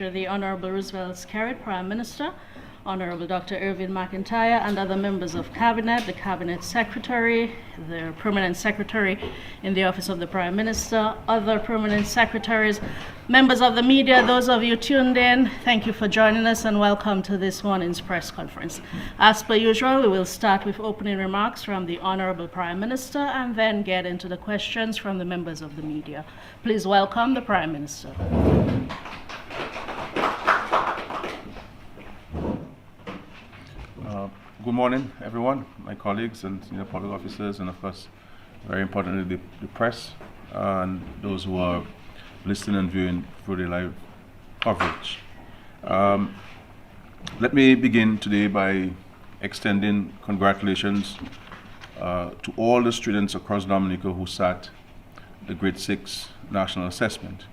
The Honorable Roosevelt Skerrit, Prime Minister, Honorable Dr. Irvin McIntyre, and other members of Cabinet, the Cabinet Secretary, the Permanent Secretary in the Office of the Prime Minister, other Permanent Secretaries, members of the media, those of you tuned in, thank you for joining us and welcome to this morning's press conference. As per usual, we will start with opening remarks from the Honorable Prime Minister and then get into the questions from the members of the media. Please welcome the Prime Minister. Good morning, everyone, my colleagues and senior public officers, and of course, very importantly, the press and those who are listening and viewing through the live coverage. Let me begin today by extending congratulations to all the students across Dominica who sat the Grade 6 National Assessment.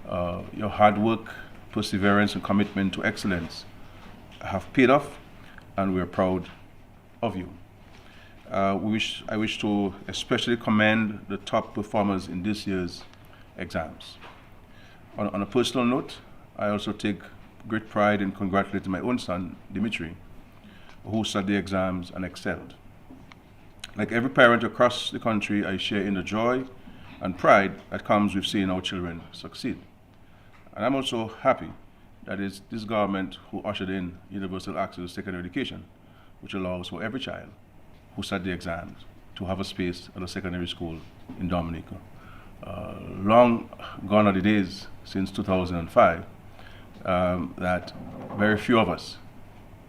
Your hard work, perseverance, and commitment to excellence have paid off, and we are proud of you. I wish to especially commend the top performers in this year's exams. On a personal note, I also take great pride in congratulating my own son, Dimitri, who sat the exams and excelled. Like every parent across the country, I share in the joy and pride that comes with seeing our children succeed. And I'm also happy that it's this government who ushered in universal access to secondary education, which allows for every child who sat the exams to have a space at a secondary school in Dominica. Long gone are the days since 2005 that very few of us,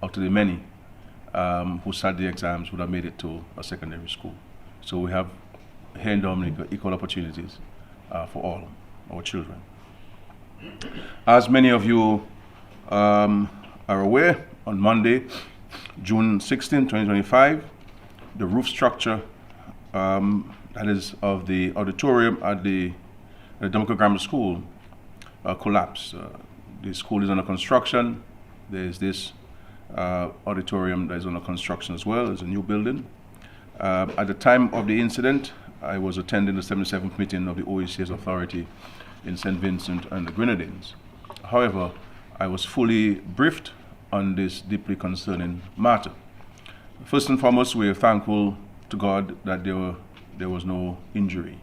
out of the many who sat the exams, would have made it to a secondary school. So we have here in Dominica equal opportunities for all our children. As many of you are aware, on Monday, June 16, 2025, the roof structure that is of the auditorium at the Dominica Grammar School collapsed. The school is under construction. There's this auditorium that is under construction as well. It's a new building. At the time of the incident, I was attending the 77th meeting of the OECS authority in St. Vincent and the Grenadines. However, I was fully briefed on this deeply concerning matter. First and foremost, we are thankful to God that there was no injury.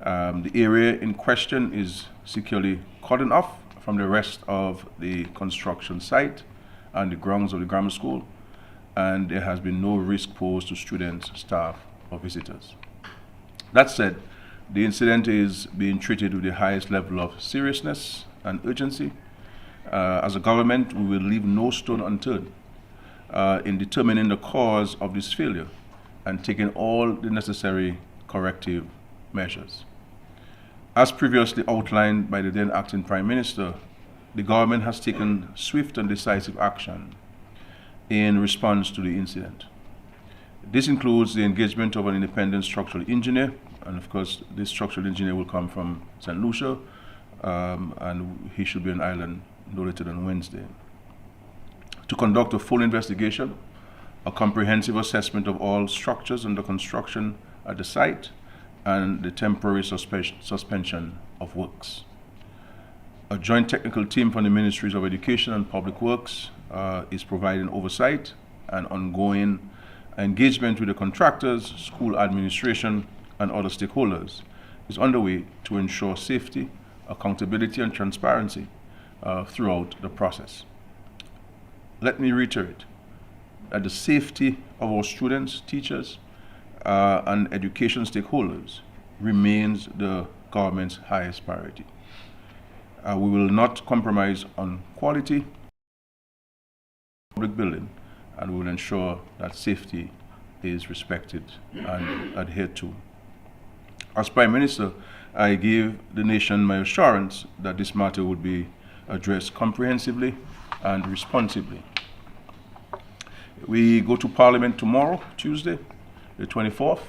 The area in question is securely cordoned off from the rest of the construction site and the grounds of the grammar school, and there has been no risk posed to students, staff, or visitors. That said, the incident is being treated with the highest level of seriousness and urgency. As a government, we will leave no stone unturned in determining the cause of this failure and taking all the necessary corrective measures. As previously outlined by the then acting Prime Minister, the government has taken swift and decisive action in response to the incident. This includes the engagement of an independent structural engineer, and of course, this structural engineer will come from St. Lucia, and he should be on island no later than Wednesday, to conduct a full investigation, a comprehensive assessment of all structures under construction at the site, and the temporary suspension of works. A joint technical team from the Ministries of Education and Public Works is providing oversight and ongoing engagement with the contractors, school administration, and other stakeholders is underway to ensure safety, accountability, and transparency throughout the process. Let me reiterate that the safety of our students, teachers, and education stakeholders remains the government's highest priority. We will not compromise on quality of public building, and we will ensure that safety is respected and adhered to. As Prime Minister, I gave the nation my assurance that this matter would be addressed comprehensively and responsibly. We go to Parliament tomorrow, Tuesday, the 24th.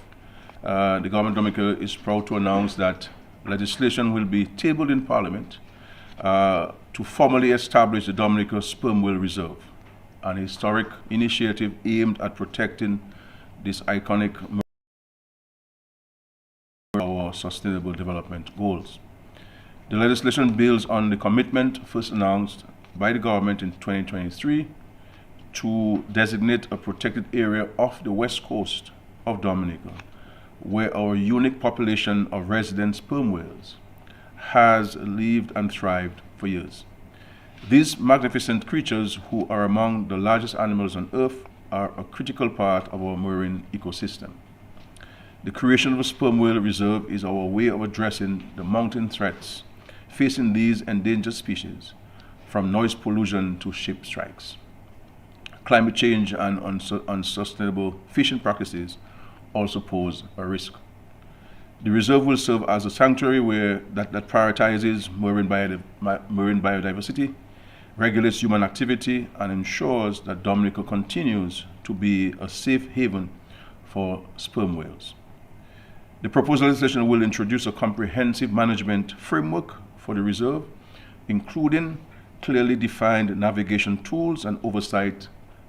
The government of Dominica is proud to announce that legislation will be tabled in Parliament to formally establish the Dominica Sperm Whale Reserve, an historic initiative aimed at protecting this iconic our sustainable development goals. The legislation builds on the commitment first announced by the government in 2023 to designate a protected area off the west coast of Dominica, where our unique population of resident sperm whales has lived and thrived for years. These magnificent creatures, who are among the largest animals on Earth, are a critical part of our marine ecosystem. The creation of a sperm whale reserve is our way of addressing the mounting threats facing these endangered species, from noise pollution to ship strikes. Climate change and unsustainable fishing practices also pose a risk. The reserve will serve as a sanctuary that prioritizes marine biodiversity, regulates human activity, and ensures that Dominica continues to be a safe haven for sperm whales. The proposed legislation will introduce a comprehensive management framework for the reserve, including clearly defined navigation tools and oversight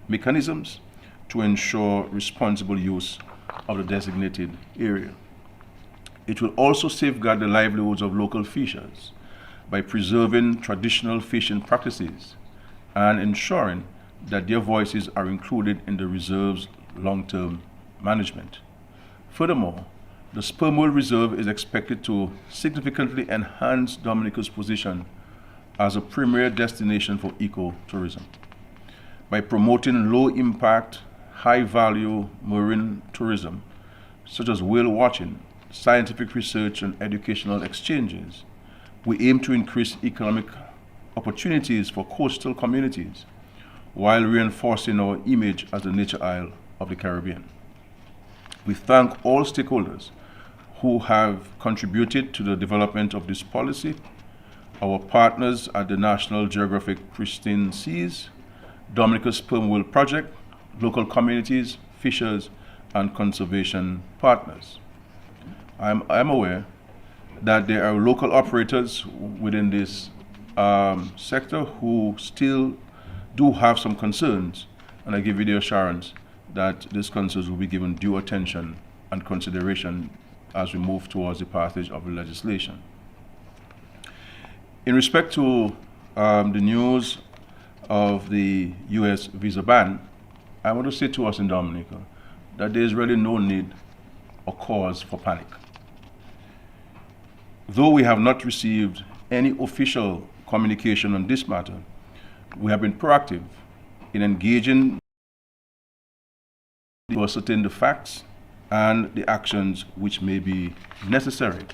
mechanisms to ensure responsible use of the designated area. It will also safeguard the livelihoods of local fishers by preserving traditional fishing practices and ensuring that their voices are included in the reserve's long-term management. Furthermore, the Sperm Whale Reserve is expected to significantly enhance Dominica's position as a premier destination for ecotourism by promoting low-impact, high-value marine tourism, such as whale watching, scientific research, and educational exchanges. We aim to increase economic opportunities for coastal communities while reinforcing our image as the nature isle of the Caribbean. We thank all stakeholders who have contributed to the development of this policy, our partners at the National Geographic Pristine Seas, Dominica Sperm Whale Project, local communities, fishers, and conservation partners. I'm aware that there are local operators within this sector who still do have some concerns, and I give you the assurance that these concerns will be given due attention and consideration as we move towards the passage of the legislation. In respect to the news of the U.S. visa ban, I want to say to us in Dominica that there is really no need or cause for panic. Though we have not received any official communication on this matter, we have been proactive in engaging to ascertain the facts and the actions which may be necessary.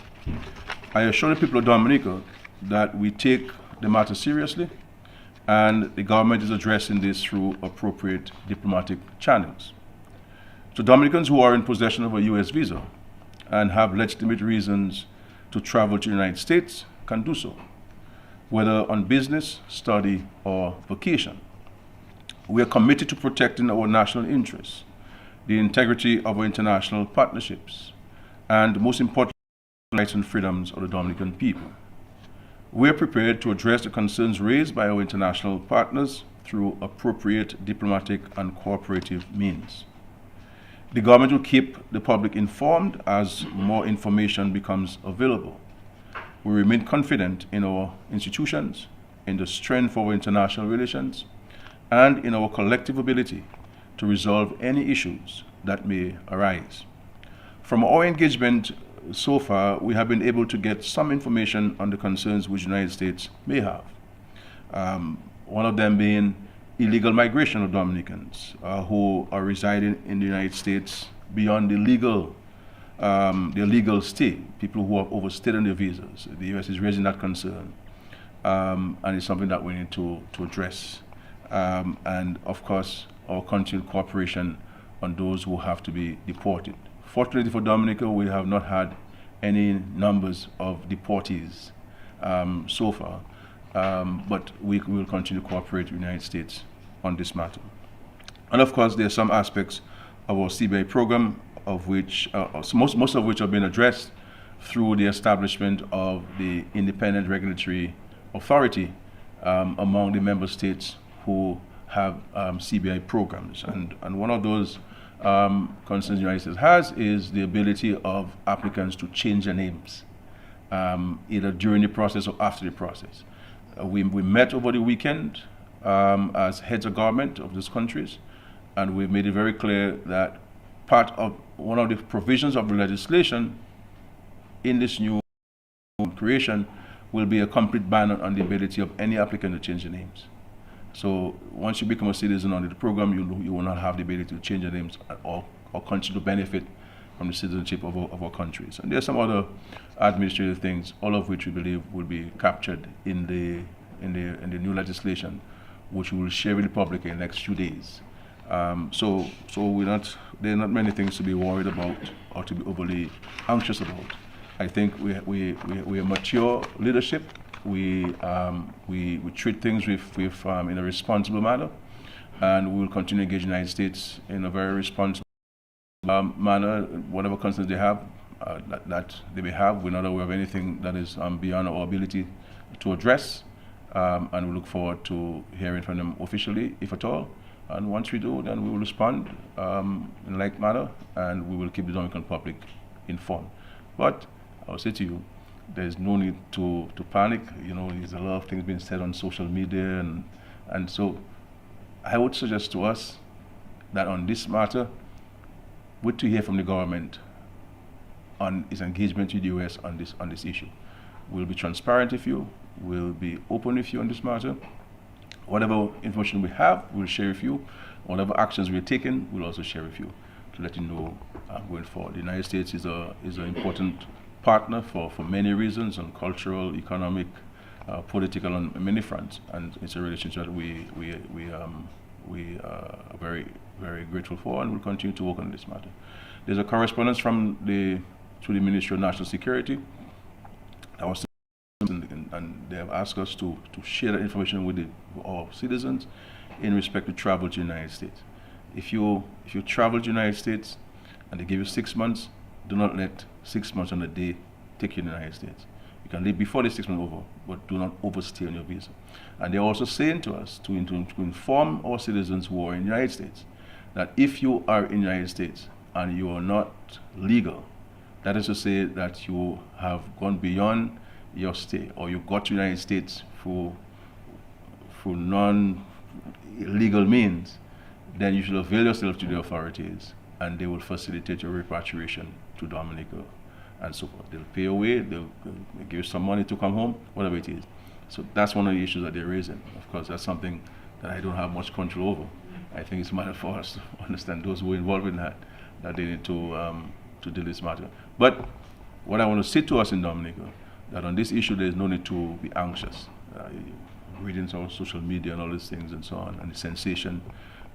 I assure the people of Dominica that we take the matter seriously, and the government is addressing this through appropriate diplomatic channels. So Dominicans who are in possession of a U.S. visa and have legitimate reasons to travel to the United States can do so, whether on business, study, or vacation. We are committed to protecting our national interests, the integrity of our international partnerships, and most importantly, the rights and freedoms of the Dominican people. We are prepared to address the concerns raised by our international partners through appropriate diplomatic and cooperative means. The government will keep the public informed as more information becomes available. We remain confident in our institutions, in the strength of our international relations, and in our collective ability to resolve any issues that may arise. From our engagement so far, we have been able to get some information on the concerns which the United States may have. One of them being illegal migration of Dominicans who are residing in the United States beyond the legal stay, people who have overstayed on their visas. The U.S. is raising that concern, and it's something that we need to address. And of course, our continued cooperation on those who have to be deported. Fortunately for Dominica, we have not had any numbers of deportees so far, but we will continue to cooperate with the United States on this matter. And of course, there are some aspects of our CBI program of which, most of which have been addressed through the establishment of the independent regulatory authority among the member states who have CBI programs. And one of those concerns the United States has is the ability of applicants to change their names either during the process or after the process. We met over the weekend as heads of government of these countries, and we made it very clear that part of one of the provisions of the legislation in this new creation will be a complete ban on the ability of any applicant to change their names. So once you become a citizen under the program, you will not have the ability to change your names at all or continue to benefit from the citizenship of our countries. And there are some other administrative things, all of which we believe will be captured in the new legislation, which we will share with the public in the next few days. So there are not many things to be worried about or to be overly anxious about. I think we are mature leadership. We treat things in a responsible manner, and we will continue to engage the United States in a very responsible manner. Whatever concerns they have, that they may have, we're not aware of anything that is beyond our ability to address, and we look forward to hearing from them officially, if at all. And once we do, then we will respond in like manner, and we will keep the Dominican public informed. But I'll say to you, there's no need to panic. You know, there's a lot of things being said on social media, and so I would suggest to us that on this matter, wait to hear from the government on its engagement with the US on this issue. We'll be transparent with you. We'll be open with you on this matter. Whatever information we have, we'll share with you. Whatever actions we're taking, we'll also share with you to let you know going forward. The United States is an important partner for many reasons, on cultural, economic, political, on many fronts, and it's a relationship that we are very, very grateful for, and we'll continue to work on this matter. There's a correspondence to the Ministry of National Security. And they have asked us to share that information with our citizens in respect to travel to the United States. If you travel to the United States and they give you 6 months, do not let 6 months on the day take you to the United States. You can leave before the 6 months over, but do not overstay on your visa. And they're also saying to us to inform our citizens who are in the United States that if you are in the United States and you are not legal, that is to say that you have gone beyond your stay, or you got to the United States through non-legal means, then you should avail yourself to the authorities, and they will facilitate your repatriation to Dominica and so forth. They'll pay away, they'll give you some money to come home, whatever it is. So that's one of the issues that they're raising. Of course, that's something that I don't have much control over. I think it's a matter for us to understand, those who are involved in that they need to deal with this matter. But what I want to say to us in Dominica, that on this issue, there's no need to be anxious. Reading on social media and all these things and so on, and the sensation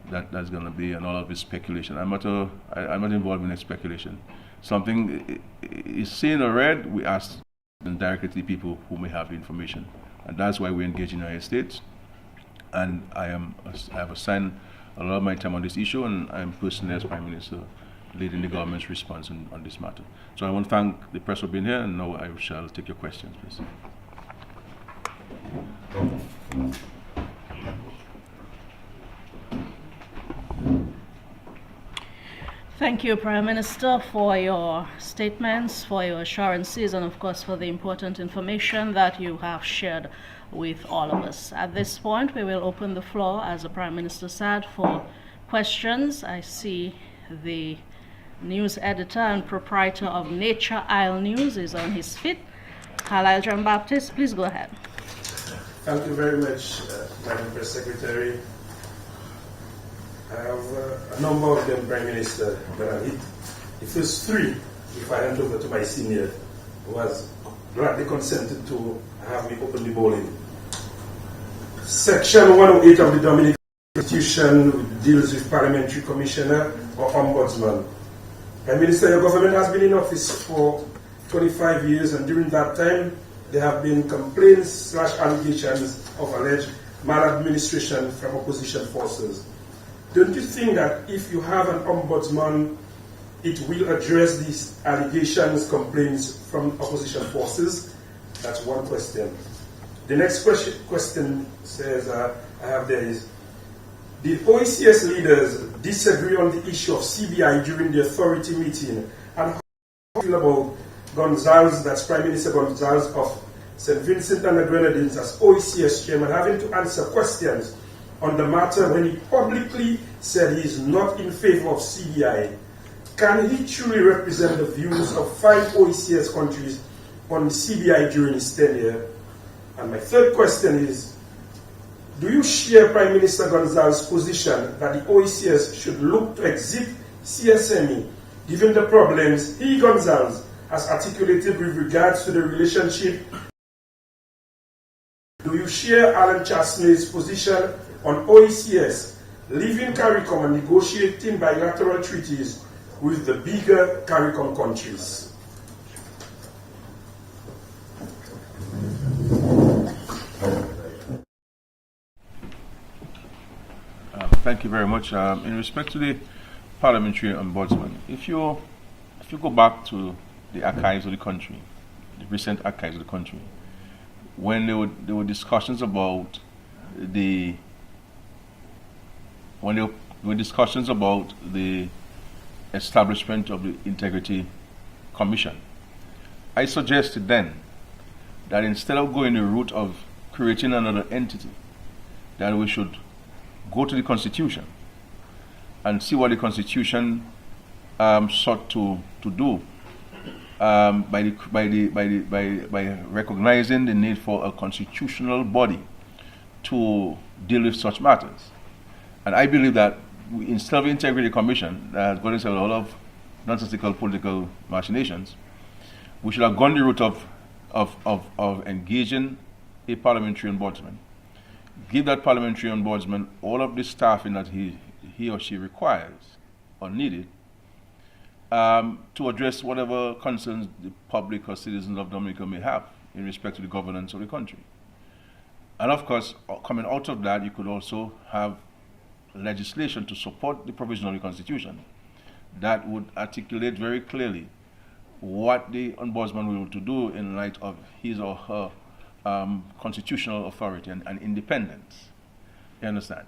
that's going to be, and all of this speculation. I'm not involved in speculation. Something is seen or read, we ask directly to people who may have the information, and that's why we engage in the United States. And I have assigned a lot of my time on this issue, and I am personally, as Prime Minister, leading the government's response on this matter. So I want to thank the press for being here, and now I shall take your questions, please. Thank you, Prime Minister, for your statements, for your assurances, and of course for the important information that you have shared with all of us. At this point, we will open the floor, as the Prime Minister said, for questions. I see the news editor and proprietor of Nature Isle News is on his feet. Halal John Baptist, please go ahead. Thank you very much, Madam Press Secretary. I have a number of them, Prime Minister, but I'll hit the first three if I hand over to my senior, who has gladly consented to have me open the bowling. Section 108 of the Dominica Constitution deals with Parliamentary Commissioner or Ombudsman. Prime Minister, your government has been in office for 25 years, and during that time, there have been complaints / allegations of alleged maladministration from opposition forces. Don't you think that if you have an ombudsman, it will address these allegations, complaints from opposition forces? That's one question. The next question says, I have there is, the OECS leaders disagree on the issue of CBI during the authority meeting, and how do you feel about Gonzalez, that's Prime Minister Gonzalez of St. Vincent and the Grenadines, as OECS chairman, having to answer questions on the matter when he publicly said he is not in favor of CBI. Can he truly represent the views of 5 OECS countries on the CBI during his tenure? And my third question is, do you share Prime Minister Gonzalez's position that the OECS should look to exit CSME, given the problems he, Gonzalez, has articulated with regards to the relationship? Do you share Alan Chasney's position on OECS leaving CARICOM and negotiating bilateral treaties with the bigger CARICOM countries? Thank you very much. In respect to the parliamentary ombudsman, if you go back to the archives of the country, the recent archives of the country, when there were discussions about the establishment of the Integrity Commission, I suggested then that instead of going the route of creating another entity, that we should go to the Constitution and see what the Constitution sought to do by recognizing the need for a constitutional body to deal with such matters. And I believe that instead of the Integrity Commission that has gone into a lot of nonsensical political machinations, we should have gone the route of engaging a parliamentary ombudsman. Give that parliamentary ombudsman all of the staffing that he or she requires or needed to address whatever concerns the public or citizens of Dominica may have in respect to the governance of the country. And of course, coming out of that, you could also have legislation to support the provision of the Constitution that would articulate very clearly what the ombudsman will to do in light of his or her constitutional authority and independence. You understand?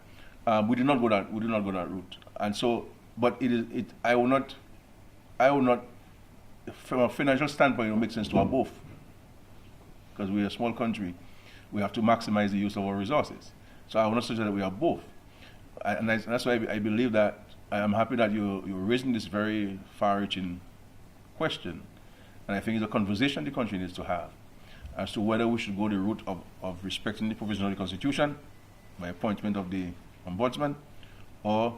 We did not go that route, and so. But I will not. From a financial standpoint, it will make sense to have both, because we're a small country. We have to maximize the use of our resources. So I will not suggest that we have both, and that's why I believe that I am happy that you're raising this very far-reaching question, and I think it's a conversation the country needs to have as to whether we should go the route of respecting the provision of the Constitution by appointment of the ombudsman, or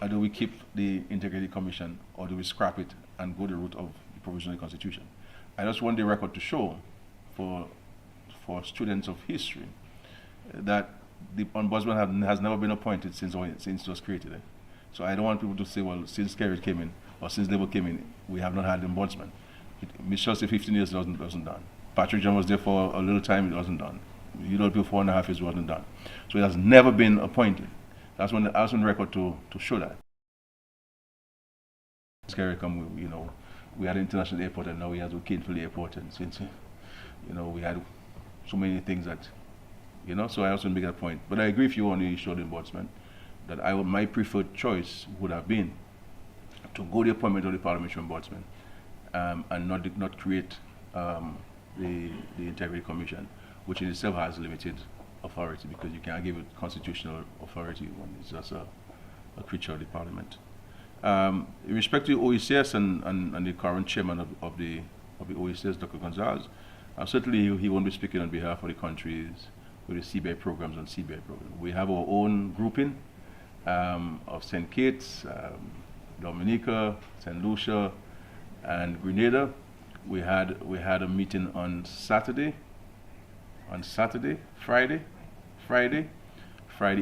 do we keep the Integrity Commission, or do we scrap it and go the route of the provision of the Constitution? I just want the record to show for students of history that the ombudsman has never been appointed since it was created. So I don't want people to say, well, since Skerrit came in, or since Labour came in, we have not had the ombudsman. Michelle said 15 years, it wasn't done. Patrick John was there for a little time, it wasn't done. You know, people 4.5 years, it wasn't done. So it has never been appointed. That's when I was on record to show that. Skerrit come, we had an international airport, and now we have a Cainfield airport, and since, we had so many things that, so I also make that point. But I agree with you on the issue of the ombudsman, that my preferred choice would have been to go the appointment of the parliamentary ombudsman, and not create the Integrity Commission, which in itself has limited authority, because you can't give it constitutional authority when it's just a creature of the parliament. In respect to the OECS and the current chairman of the OECS, Dr. Gonzalez, certainly he won't be speaking on behalf of the countries with the CBI programs and CBI programs. We have our own grouping of St. Kitts, Dominica, St. Lucia, and Grenada. We had a meeting on Friday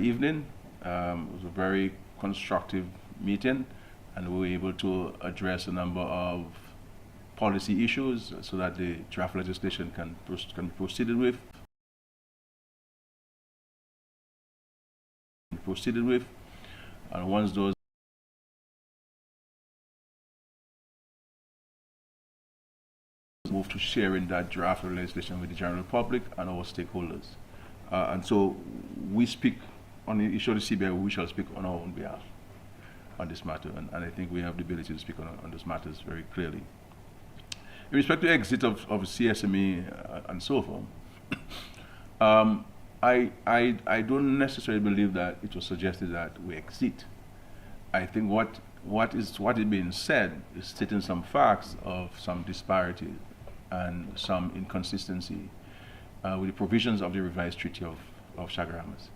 evening. It was a very constructive meeting, and we were able to address a number of policy issues so that the draft legislation can be proceeded with. And once those move to sharing that draft legislation with the general public and our stakeholders. And so we speak on the issue of the CBI, we shall speak on our own behalf on this matter, and I think we have the ability to speak on these matters very clearly. In respect to exit of CSME and so forth, I don't necessarily believe that it was suggested that we exit. I think what is being said is stating some facts of some disparity and some inconsistency with the provisions of the revised Treaty of Chaguaramas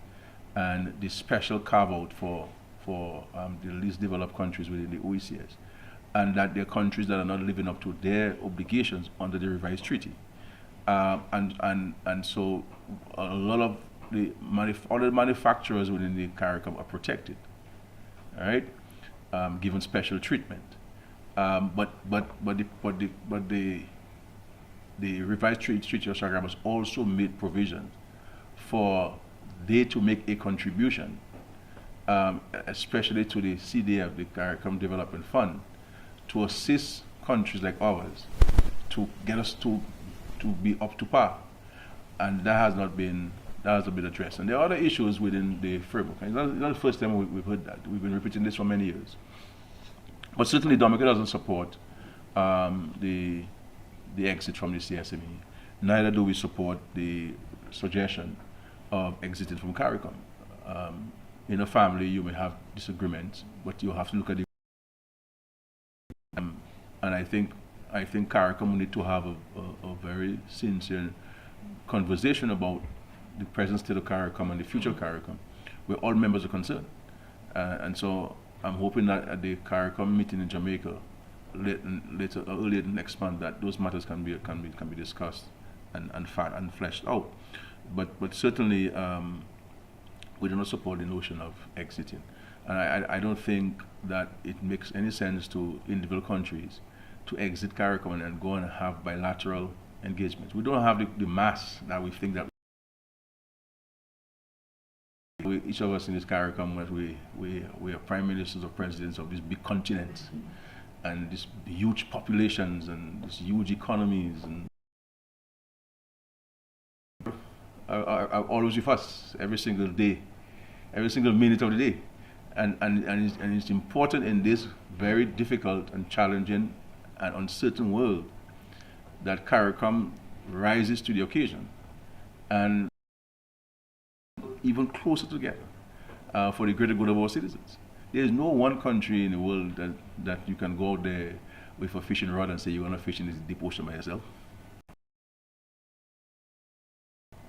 and the special carve-out for the least developed countries within the OECS, and that there are countries that are not living up to their obligations under the revised treaty. And so a lot of all the manufacturers within the CARICOM are protected, all right, given special treatment. But the revised Treaty of Chaguaramas also made provision for they to make a contribution, especially to the CDF, the CARICOM Development Fund, to assist countries like ours to get us to be up to par, and that has not been addressed. And there are other issues within the framework. It's not the first time we've heard that. We've been repeating this for many years. But certainly Dominica doesn't support the exit from the CSME. Neither do we support the suggestion of exiting from CARICOM. In a family, you may have disagreements, but you have to look at the and I think CARICOM need to have a very sincere conversation about the present state of CARICOM and the future of CARICOM, where all members are concerned. And so I'm hoping that at the CARICOM meeting in Jamaica earlier next month, that those matters can be discussed and fleshed out. But certainly we do not support the notion of exiting. And I don't think that it makes any sense to individual countries to exit CARICOM and go and have bilateral engagements. We don't have the mass that we think that each of us in this CARICOM, we are prime ministers or presidents of these big continents and these huge populations and these huge economies and are always with us every single day, every single minute of the day. And it's important in this very difficult and challenging and uncertain world that CARICOM rises to the occasion and even closer together for the greater good of our citizens. There is no one country in the world that you can go out there with a fishing rod and say you're going to fish in this deep ocean by yourself.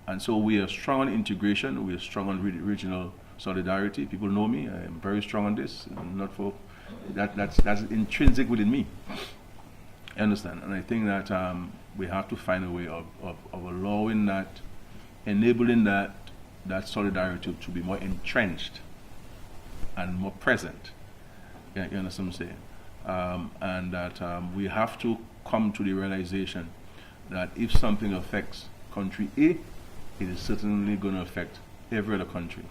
And so we are strong on integration, we are strong on regional solidarity. People know me, I am very strong on this. Not for that's intrinsic within me. You understand? And I think that we have to find a way of allowing that, enabling that solidarity to be more entrenched and more present. You understand what I'm saying? And that we have to come to the realization that if something affects country A, it is certainly going to affect every other country.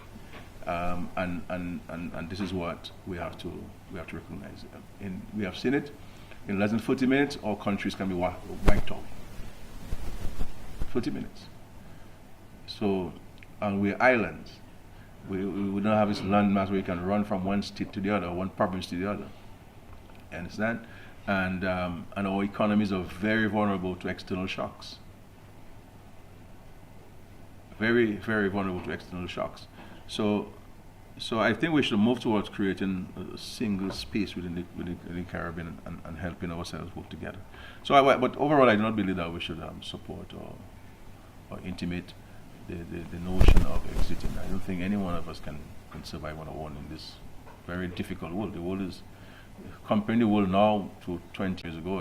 And this is what we have to recognize. We have seen it. In less than 40 minutes, all countries can be wiped out. 40 minutes. So, and we're islands. We don't have this landmass where you can run from one state to the other, one province to the other. You understand? And our economies are very vulnerable to external shocks. Very, very vulnerable to external shocks. So I think we should move towards creating a single space within the Caribbean and helping ourselves work together. But overall, I do not believe that we should support or intimate the notion of exiting. I don't think any one of us can survive on our own in this very difficult world. The world is comparing the world now to 20 years ago.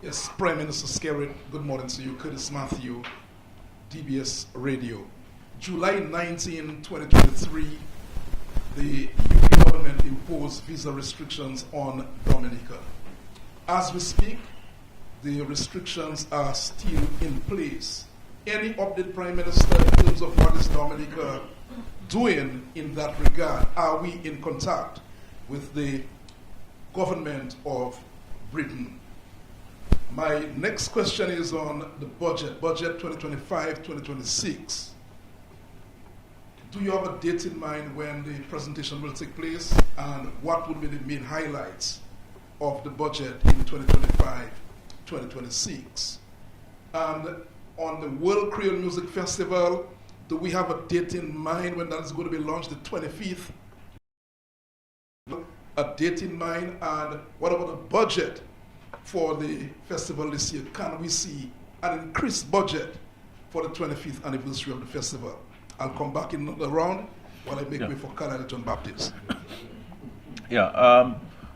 Yes, Prime Minister Skerrit, good morning to you. Curtis Matthew, DBS Radio. July 19, 2023, the UK government imposed visa restrictions on Dominica. As we speak, the restrictions are still in place. Any update, Prime Minister, in terms of what is Dominica doing in that regard? Are we in contact with the government of Britain? My next question is on the budget 2025-2026. do you have a date in mind when the presentation will take place, and what would be the main highlights of the budget in 2025-2026? And on the World Creole Music Festival, do we have a date in mind when that is going to be launched, the 25th? A date in mind, and what about the budget for the festival this year? Can we see an increased budget for the 25th anniversary of the festival? I'll come back in another round while I make way for Canada John Baptist. Yeah,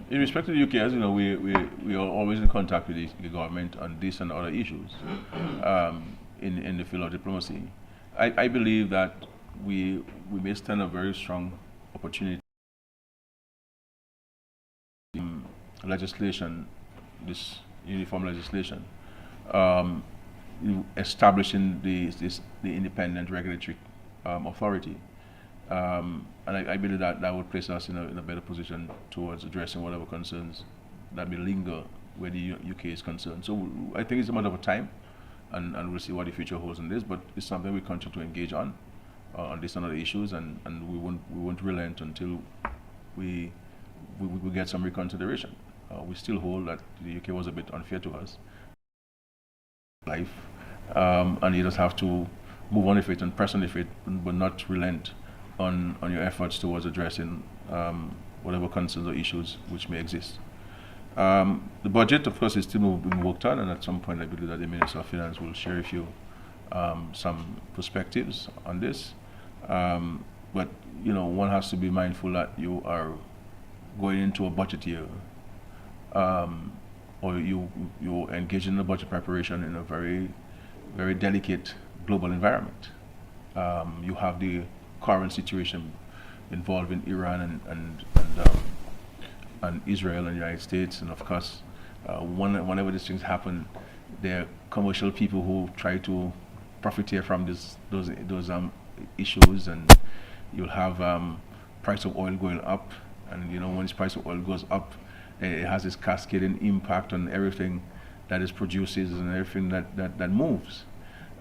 in respect to the UK, as you know, we are always in contact with the government on this and other issues in the field of diplomacy. I believe that we may stand a very strong opportunity. Legislation, this uniform legislation, establishing the independent regulatory authority, and I believe that would place us in a better position towards addressing whatever concerns that may linger where the UK is concerned. So I think it's a matter of time, and we'll see what the future holds in this. But it's something we continue to engage on this and other issues, and we won't relent until we get some reconsideration. We still hold that the UK was a bit unfair to us. And you just have to move on with it and press on with it, but not relent on your efforts towards addressing whatever concerns or issues which may exist. The budget, of course, is still being worked on, and at some point I believe that the Minister of Finance will share with you some perspectives on this. But one has to be mindful that you are going into a budget year, or you're engaged in the budget preparation in a very, very delicate global environment. You have the current situation involving Iran and Israel and the United States, and of course, whenever these things happen, there are commercial people who try to profiteer from those issues, and you'll have price of oil going up, and when this price of oil goes up, it has this cascading impact on everything that is produces and everything that moves.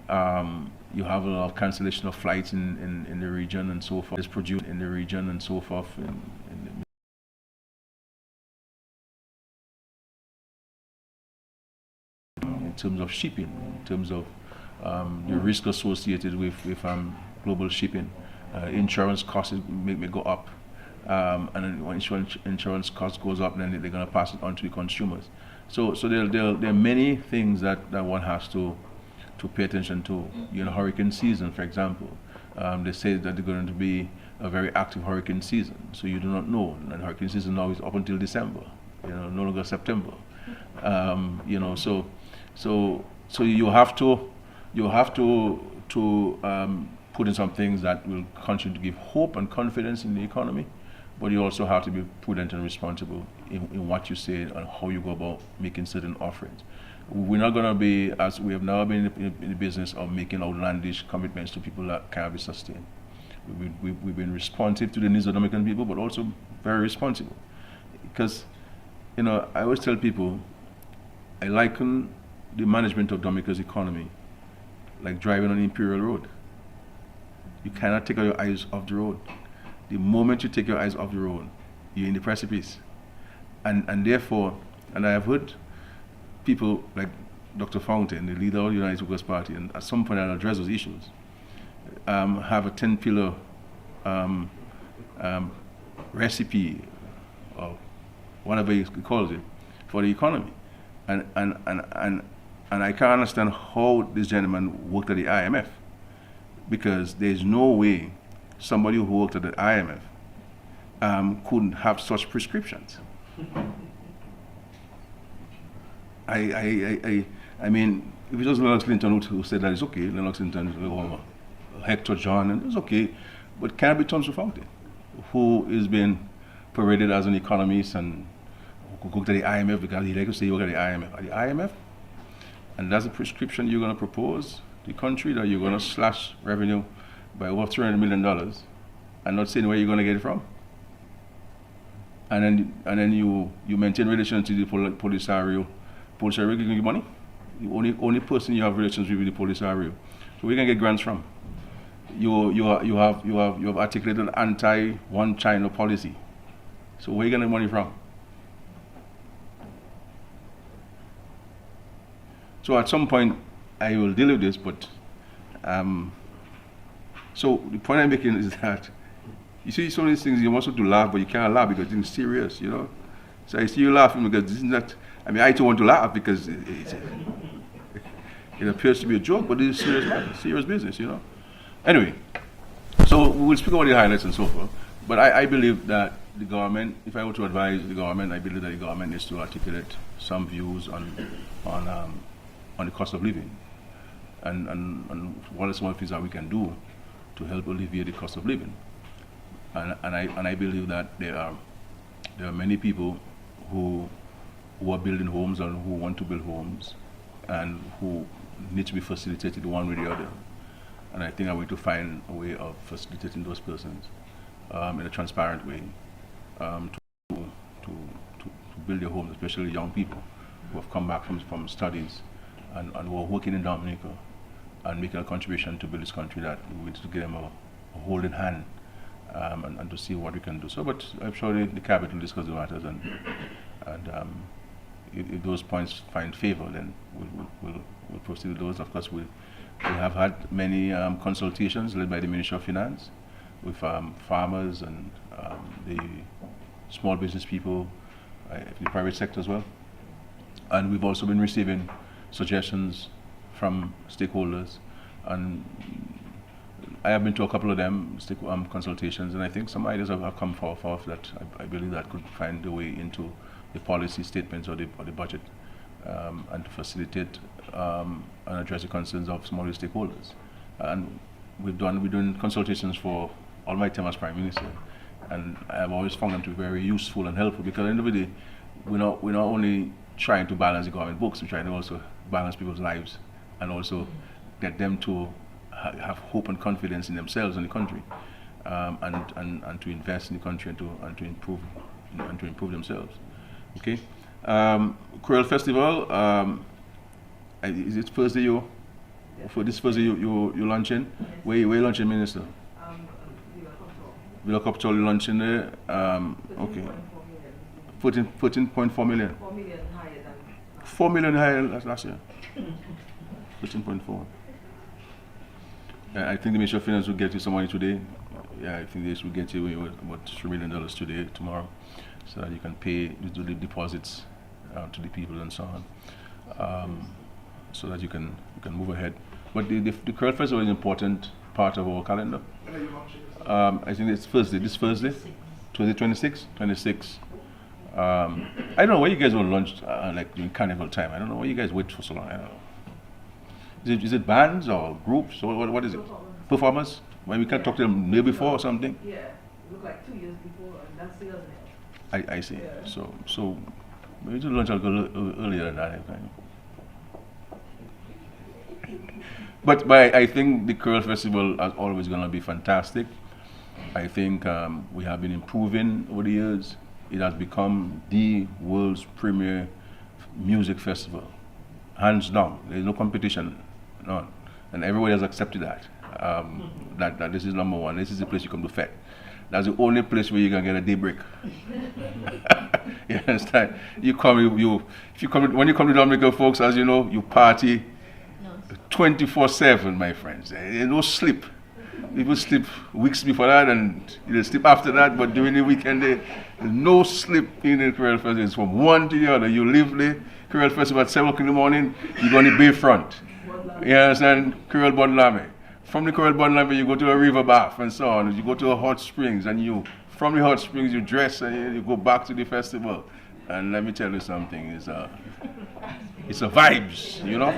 You have a lot of cancellation of flights in the region and so forth. It's produced in the region and so forth. In terms of shipping, in terms of the risk associated with global shipping, insurance costs may go up. And then when insurance cost goes up, then they're going to pass it on to the consumers. So there are many things that one has to pay attention to. Hurricane season, for example, they say that they're going to be a very active hurricane season. So you do not know. And hurricane season now is up until December. No longer September. So you have to put in some things that will continue to give hope and confidence in the economy. But you also have to be prudent and responsible in what you say and how you go about making certain offerings. We're not going to be, as we have now been in the business of making outlandish commitments to people that cannot be sustained. We've been responsive to the needs of Dominican people, but also very responsible. Because, I always tell people, I liken the management of Dominica's economy like driving on Imperial Road. You cannot take your eyes off the road. The moment you take your eyes off the road, you're in the precipice. And therefore, and I have heard people like Dr. Fountain, the leader of the United Workers' Party, and at some point I'll address those issues, have a 10-pillar recipe, or whatever he calls it, for the economy. And I can't understand how this gentleman worked at the IMF, because there's no way somebody who worked at the IMF couldn't have such prescriptions. I mean, if it was Lennox Clinton who said that, it's okay. Lennox Clinton, or Hector John, and it's okay. But can it be Thompson Fountain, who is being paraded as an economist and who could go to the IMF because he likes to say you work at the IMF. At the IMF? And that's the prescription you're going to propose to the country, that you're going to slash revenue by over $300 million and not saying where you're going to get it from. And then you maintain relations to the Polisario. Polisario giving you money? The only person you have relations with is the Polisario. So where can you get grants from? you have articulated an anti-one China policy. So where are you getting the money from? So at some point I will deal with this, but so the point I'm making is that you see some of these things you want to laugh, but you can't laugh because it's serious, you know. So I see you laughing because this is not. I mean, I too want to laugh because it appears to be a joke, but it's serious matter, serious business, you know. Anyway, so we'll speak about the highlights and so forth. But I believe that the government, if I were to advise the government, I believe that the government needs to articulate some views on the cost of living and what are some of the things that we can do to help alleviate the cost of living. And I believe that there are many people who are building homes and who want to build homes and who need to be facilitated one way or the other. And I think I'm going to find a way of facilitating those persons in a transparent way to build their homes, especially young people who have come back from studies and who are working in Dominica and making a contribution to build this country, that we need to give them a holding hand and to see what we can do. So, but I'm sure the cabinet will discuss the matters, and if those points find favor, then we'll proceed with those. Of course, we have had many consultations led by the Ministry of Finance with farmers and the small business people, the private sector as well. And we've also been receiving suggestions from stakeholders, and I have been to a couple of them consultations, and I think some ideas have come forth that I believe that could find a way into the policy statements or the budget, and to facilitate and address the concerns of some of the stakeholders. And we're doing consultations for all my time as Prime Minister, and I've always found them to be very useful and helpful, because at the end of the day, we're not only trying to balance the government books, we're trying to also balance people's lives and also get them to have hope and confidence in themselves and the country, and to invest in the country and to improve themselves. Okay, Creole Festival. Is it Thursday? For this Thursday you launching? Where you launching, Minister? Villa Capital launching there. Okay. 14.4 million. 4 million higher than. 4 million higher than last year. 13.4. I think the Ministry of Finance will get you some money today. Yeah, I think this will get you about $3 million today, tomorrow, so that you can pay the deposits to the people and so on, so that you can move ahead. But the Creole Festival is an important part of our calendar. I think it's Thursday. This Thursday, 26. I don't know why you guys will launch like during carnival time. I don't know why you guys wait for so long. I don't know. Is it bands or groups or what is it? Performers? When we can talk to them the day before or something? Yeah, it looked like 2 years before, and that's still doesn't I see. Yeah. So maybe to launch a little earlier than that. But I think the Creole Festival is always going to be fantastic. I think we have been improving over the years. It has become the world's premier music festival, hands down. There's no competition, none, and everybody has accepted that. That this is number one. This is the place you come to fete. That's the only place where you can get a day break. You understand? When you come to Dominica, folks, as you know, you party 24/7, my friends. There's no sleep. People sleep weeks before that, and they sleep after that. But during the weekend, there's no sleep in the Creole Festival. It's from one to the other. You leave the Creole Festival at 7 o'clock in the morning. You go on the bayfront. You understand? Creole Bodlame. From the Creole Bodlame, you go to a river bath and so on. You go to a hot springs, and from the hot springs, you dress and you go back to the festival. And let me tell you something. It's a vibes, you know.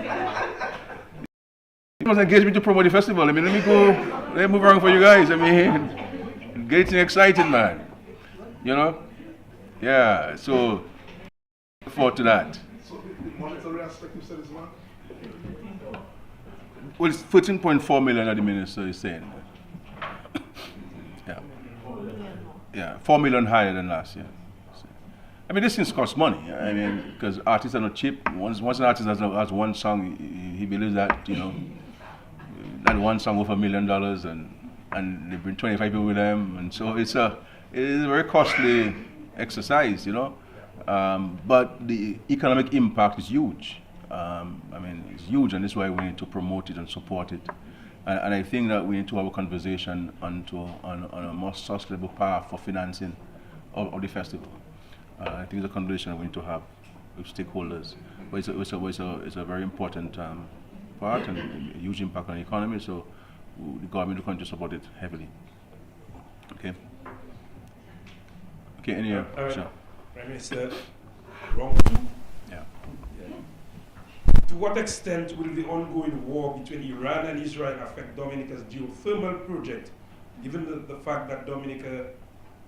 You must engage me to promote the festival. I mean, let me move around for you guys. I mean, getting excited, man. You know? Yeah, so look forward to that. So the monetary aspect you said is what? Well, it's 13.4 million that the minister is saying. Yeah. Yeah, 4 million higher than last year. I mean, these things cost money. I mean, because artists are not cheap. Once an artist has one song, he believes that, you know, that one song worth $1 million, and they bring 25 people with them, and so it is a very costly exercise, you know. But the economic impact is huge. I mean, it's huge, and this is why we need to promote it and support it. And I think that we need to have a conversation on a more sustainable path for financing of the festival. I think it's a conversation that we need to have with stakeholders. But it's a very important part and a huge impact on the economy, so the government will continue to support it heavily. Okay. Okay, any sure. Prime Minister, round two. Yeah. To what extent will the ongoing war between Iran and Israel affect Dominica's geothermal project, given the fact that Dominica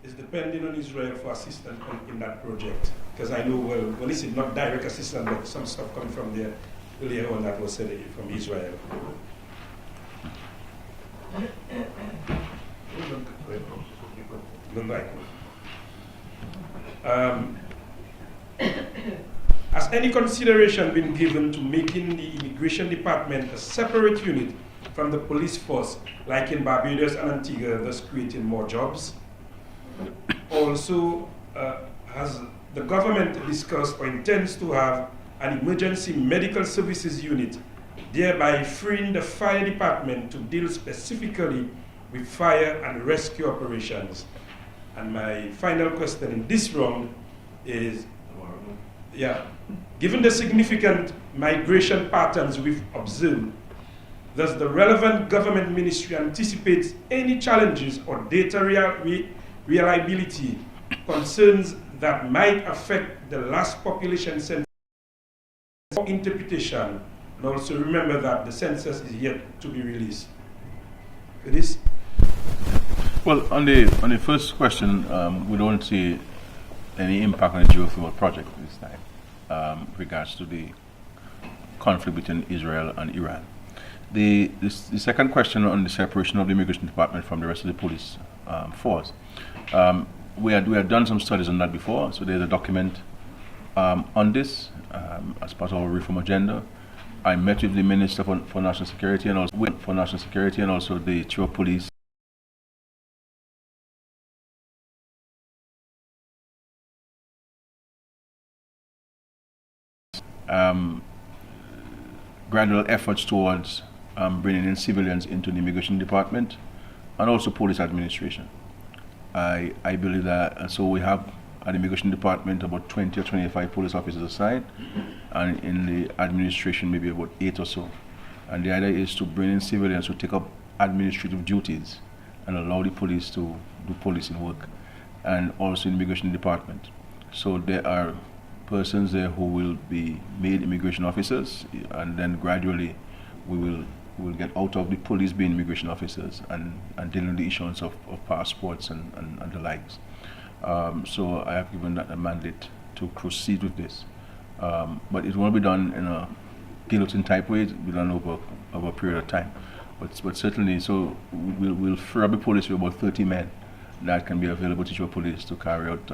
is depending on Israel for assistance in that project? Because I know, well, listen, not direct assistance, but some stuff coming from there earlier on that was said from Israel. Has any consideration been given to making the immigration department a separate unit from the police force, like in Barbados and Antigua, thus creating more jobs? Also, has the government discussed or intends to have an emergency medical services unit, thereby freeing the fire department to deal specifically with fire and rescue operations? And my final question in this round is, given the significant migration patterns we've observed, does the relevant government ministry anticipate any challenges or data reliability concerns that might affect the last population census interpretation? And also remember that the census is yet to be released. It is. Well, on the first question, we don't see any impact on the geothermal project this time, regards to the conflict between Israel and Iran. The second question on the separation of the immigration department from the rest of the police force, we had done some studies on that before, so there's a document on this as part of our reform agenda. I met with the Minister for National Security and also the Chief of Police. Gradual efforts towards bringing in civilians into the immigration department and also police administration. I believe that, so we have at the immigration department about 20 or 25 police officers assigned, and in the administration maybe about 8 or so. And the idea is to bring in civilians to take up administrative duties and allow the police to do policing work, and also in the immigration department. So there are persons there who will be made immigration officers, and then gradually we will get out of the police being immigration officers and dealing with the issuance of passports and the likes. So I have given that a mandate to proceed with this. But it won't be done in a guillotine type way, it will be done over a period of time. But certainly, so we'll free up the police with about 30 men that can be available to your police to carry out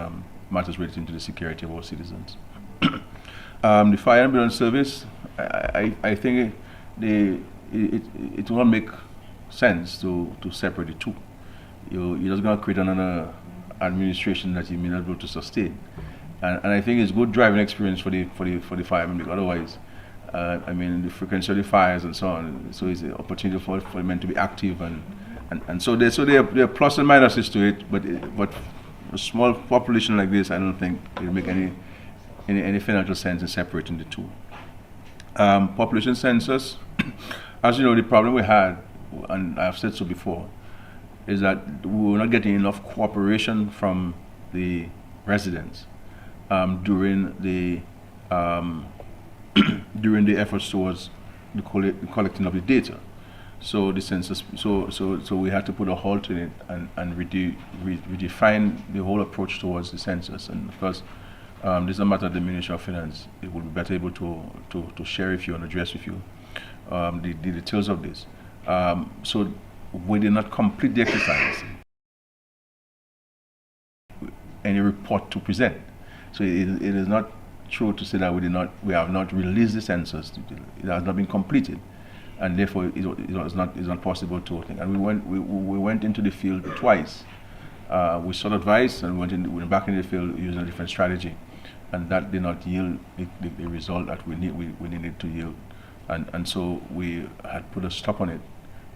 matters relating to the security of our citizens. The fire and ambulance service, I think it won't make sense to separate the two. You're just going to create another administration that you may not be able to sustain. And I think it's good driving experience for the firemen, because otherwise, I mean, the frequency of the fires and so on, so it's an opportunity for the men to be active, and so there are plus and minuses to it, but a small population like this, I don't think it will make any financial sense in separating the two. Population census, as you know, the problem we had, and I've said so before, is that we were not getting enough cooperation from the residents during the efforts towards the collecting of the data. So the census, so we had to put a halt in it and redefine the whole approach towards the census. And of course, this is a matter of the Ministry of Finance. It will be better able to share with you and address with you the details of this. So we did not complete the exercise. Any report to present. So it is not true to say that we have not released the census. It has not been completed. and therefore it's not possible to think. And we went into the field twice. We sought advice and went back into the field using a different strategy, and that did not yield the result that we needed to yield, and so we had put a stop on it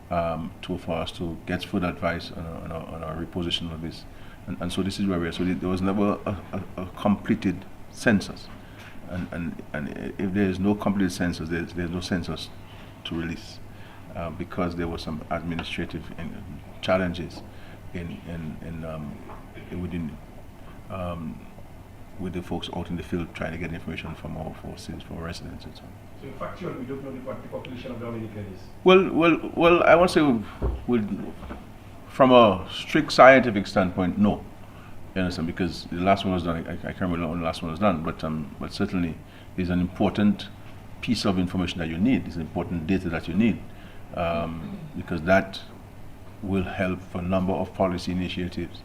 for us to get further advice on our reposition of this, and so this is where we are. So there was never a completed census, and if there is no completed census, there's no census to release, because there were some administrative challenges with the folks out in the field trying to get information from our citizens, from our residents and so on. So factually, we don't know what the population of Dominica is. Well, I won't say from a strict scientific standpoint, no. You understand? Because the last one was done. I can't remember when the last one was done, but certainly is an important piece of information that you need. It's important data that you need, because that will help for a number of policy initiatives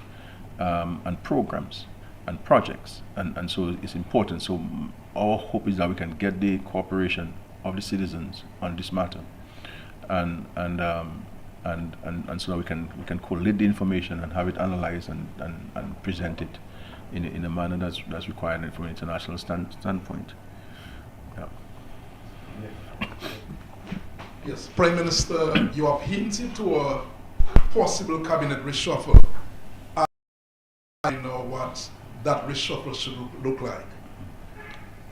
and programs and projects, and so it's important. So our hope is that we can get the cooperation of the citizens on this matter, and so that we can collate the information and have it analyzed and present it in a manner that's required from an international standpoint. Yeah. Yes, Prime Minister, you have hinted to a possible cabinet reshuffle. I know what that reshuffle should look like.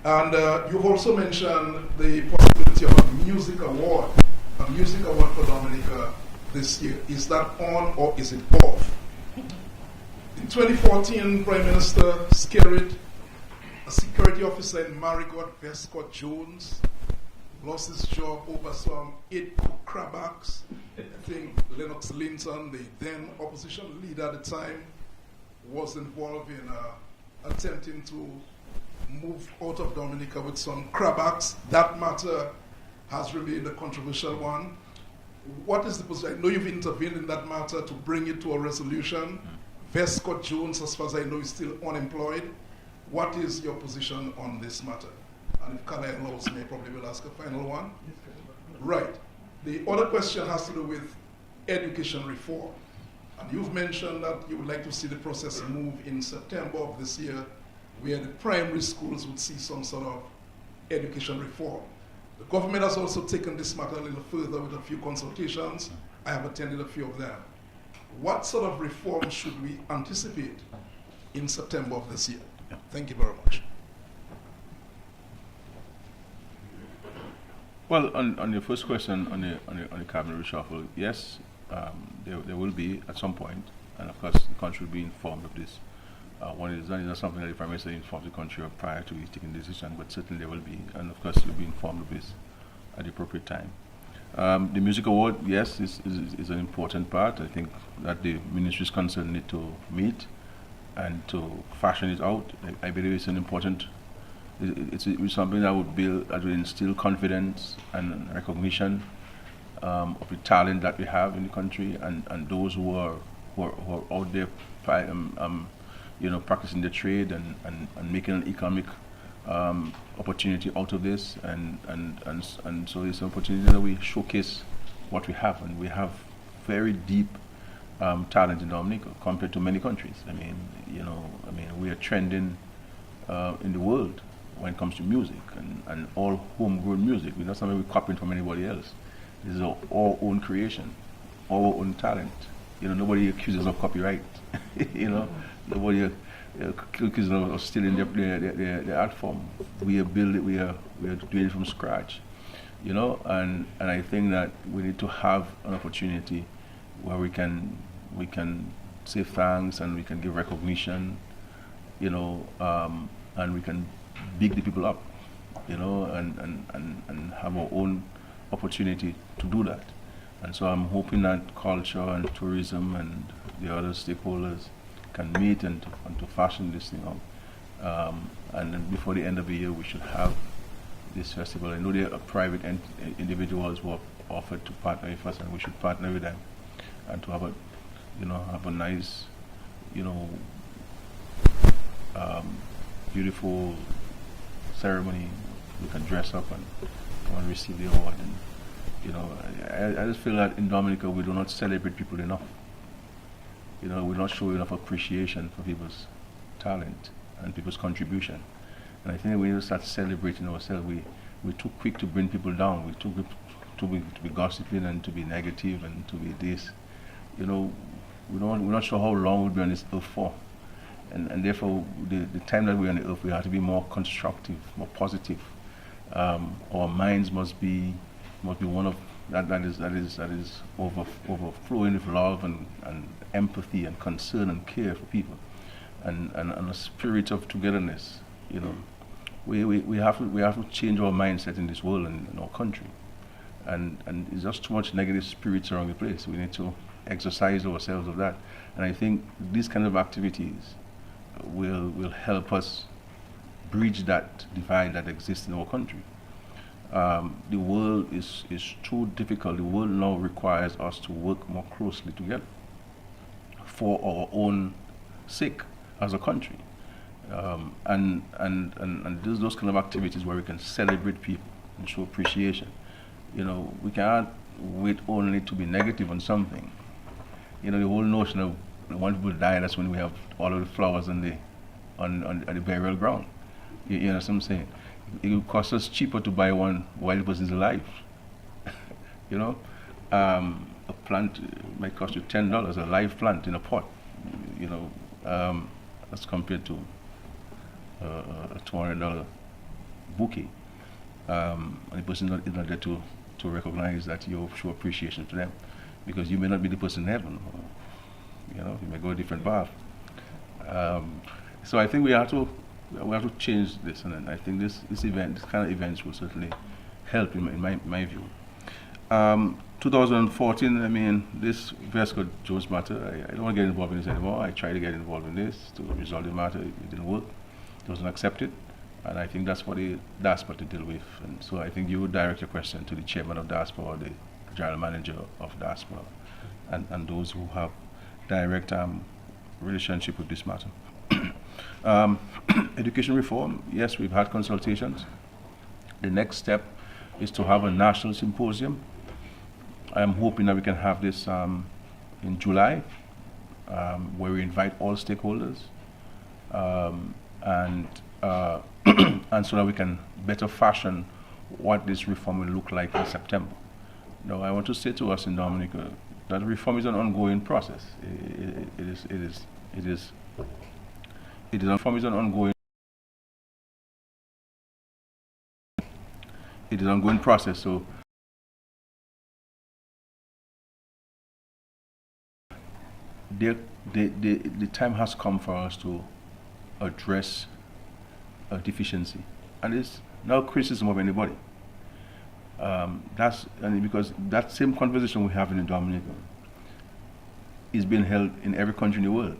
And you've also mentioned the possibility of a music award for Dominica this year. Is that on or is it off? In 2014, Prime Minister Skerrit, a security officer in Marigot, Vescott Jones, lost his job over some 8 crabbacks. I think Lennox Linton, the then opposition leader at the time, was involved in attempting to move out of Dominica with some crabbacks. That matter has remained a controversial one. What is the position? I know you've intervened in that matter to bring it to a resolution. Vescott Jones, as far as I know, is still unemployed. What is your position on this matter? And if Kala allows me, I probably will ask a final one. Right. The other question has to do with education reform. And you've mentioned that you would like to see the process move in September of this year, where the primary schools would see some sort of education reform. The government has also taken this matter a little further with a few consultations. I have attended a few of them. What sort of reform should we anticipate in September of this year? Yeah. Thank you very much. Well, on your first question on the cabinet reshuffle, yes, there will be at some point, and of course the country will be informed of this. When it is done, it's not something that the Prime Minister informs the country of prior to taking the decision, but certainly there will be, and of course you'll be informed of this at the appropriate time. The music award, yes, is an important part. I think that the ministries concerned need to meet and to fashion it out. I believe it's an important. It's something that would build, that will instill confidence and recognition of the talent that we have in the country, and those who are out there, practicing the trade and making an economic opportunity out of this, and so it's an opportunity that we showcase what we have, and we have very deep talent in Dominica compared to many countries. We are trending in the world when it comes to music, and all homegrown music. We're not something we're copying from anybody else. This is our own creation, our own talent. Nobody accuses us of copyright. Nobody accuses us of stealing their art form. We are building, we are doing it from scratch. And I think that we need to have an opportunity where we can say thanks, and we can give recognition, and we can big the people up, and have our own opportunity to do that. And so I'm hoping that culture and tourism and the other stakeholders can meet and to fashion this thing out. And then before the end of the year, we should have this festival. I know there are private individuals who have offered to partner with us, and we should partner with them and to have a nice, beautiful ceremony. We can dress up and receive the award You know, I just feel that in Dominica we do not celebrate people enough. You know, we don't show enough appreciation for people's talent and people's contribution. And I think we need to start celebrating ourselves. We're too quick to bring people down. We're too quick to be gossiping and to be negative and to be this. You know, we're not sure how long we'll be on this earth for. And therefore, the time that we're on the earth, we have to be more constructive, more positive. Our minds must be one of that is overflowing with love and empathy and concern and care for people, and a spirit of togetherness. You know, we have to change our mindset in this world and in our country, and there's just too much negative spirits around the place. We need to exercise ourselves of that, and I think these kind of activities will help us bridge that divide that exists in our country. The world is too difficult. The world now requires us to work more closely together for our own sake as a country. And those kind of activities where we can celebrate people and show appreciation. You know, we can't wait only to be negative on something. You know, the whole notion of when people die, that's when we have all of the flowers on the burial ground. You know what I'm saying? It will cost us cheaper to buy one while the person's alive. You know, a plant might cost you $10, a live plant in a pot. You know, as compared to a $200 bouquet. And the person is not there to recognize that you show appreciation to them, because you may not be the person in heaven. Or, you know, you may go a different path. So I think we have to change this, and I think this kind of events will certainly help in my view. 2014, I mean, this Vesco Jones matter, I don't want to get involved in this anymore. I tried to get involved in this to resolve the matter. It didn't work. It wasn't accepted. And I think that's for the DASPA to deal with. And so I think you would direct your question to the chairman of DASPA or the general manager of DASPA and those who have direct relationship with this matter. Education reform, yes, we've had consultations. The next step is to have a national symposium. I am hoping that we can have this in July, where we invite all stakeholders, and so that we can better fashion what this reform will look like in September. Now, I want to say to us in Dominica that reform is an ongoing process. Reform is an ongoing. It is an ongoing process. So the time has come for us to address a deficiency, and it's no criticism of anybody. Because that same conversation we have in Dominica is being held in every country in the world,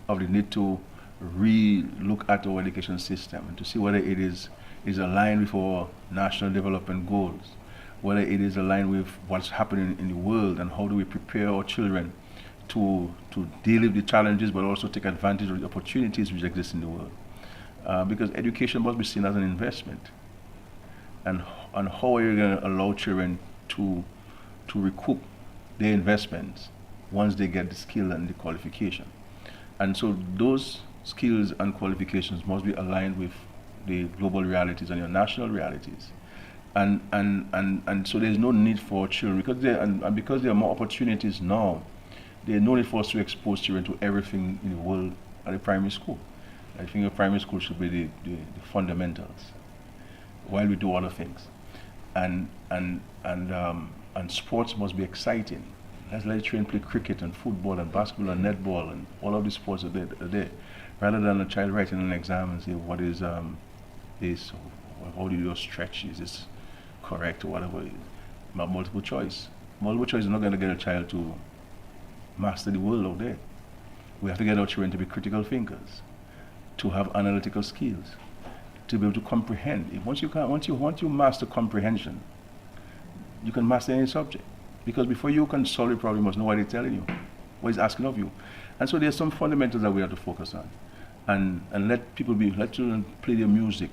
of the need to re-look at our education system and to see whether it is aligned with our national development goals, whether it is aligned with what's happening in the world, and how do we prepare our children to deal with the challenges but also take advantage of the opportunities which exist in the world. Because education must be seen as an investment. And how are you going to allow children to recoup their investments once they get the skill and the qualification? And so those skills and qualifications must be aligned with the global realities and your national realities. And so there's no need for children, because there are more opportunities now, there's no need for us to expose children to everything in the world at the primary school. I think a primary school should be the fundamentals, while we do other things. And sports must be exciting. Let's let children play cricket and football and basketball and netball and all of these sports are there. Rather than a child writing an exam and say, what is this? How do you stretch? Is this correct or whatever? Multiple choice. Multiple choice is not going to get a child to master the world out there. We have to get our children to be critical thinkers, to have analytical skills, to be able to comprehend. Once you master comprehension, you can master any subject. Because before you can solve the problem, you must know what it's telling you, what it's asking of you. And so there's some fundamentals that we have to focus on. And let children play their music,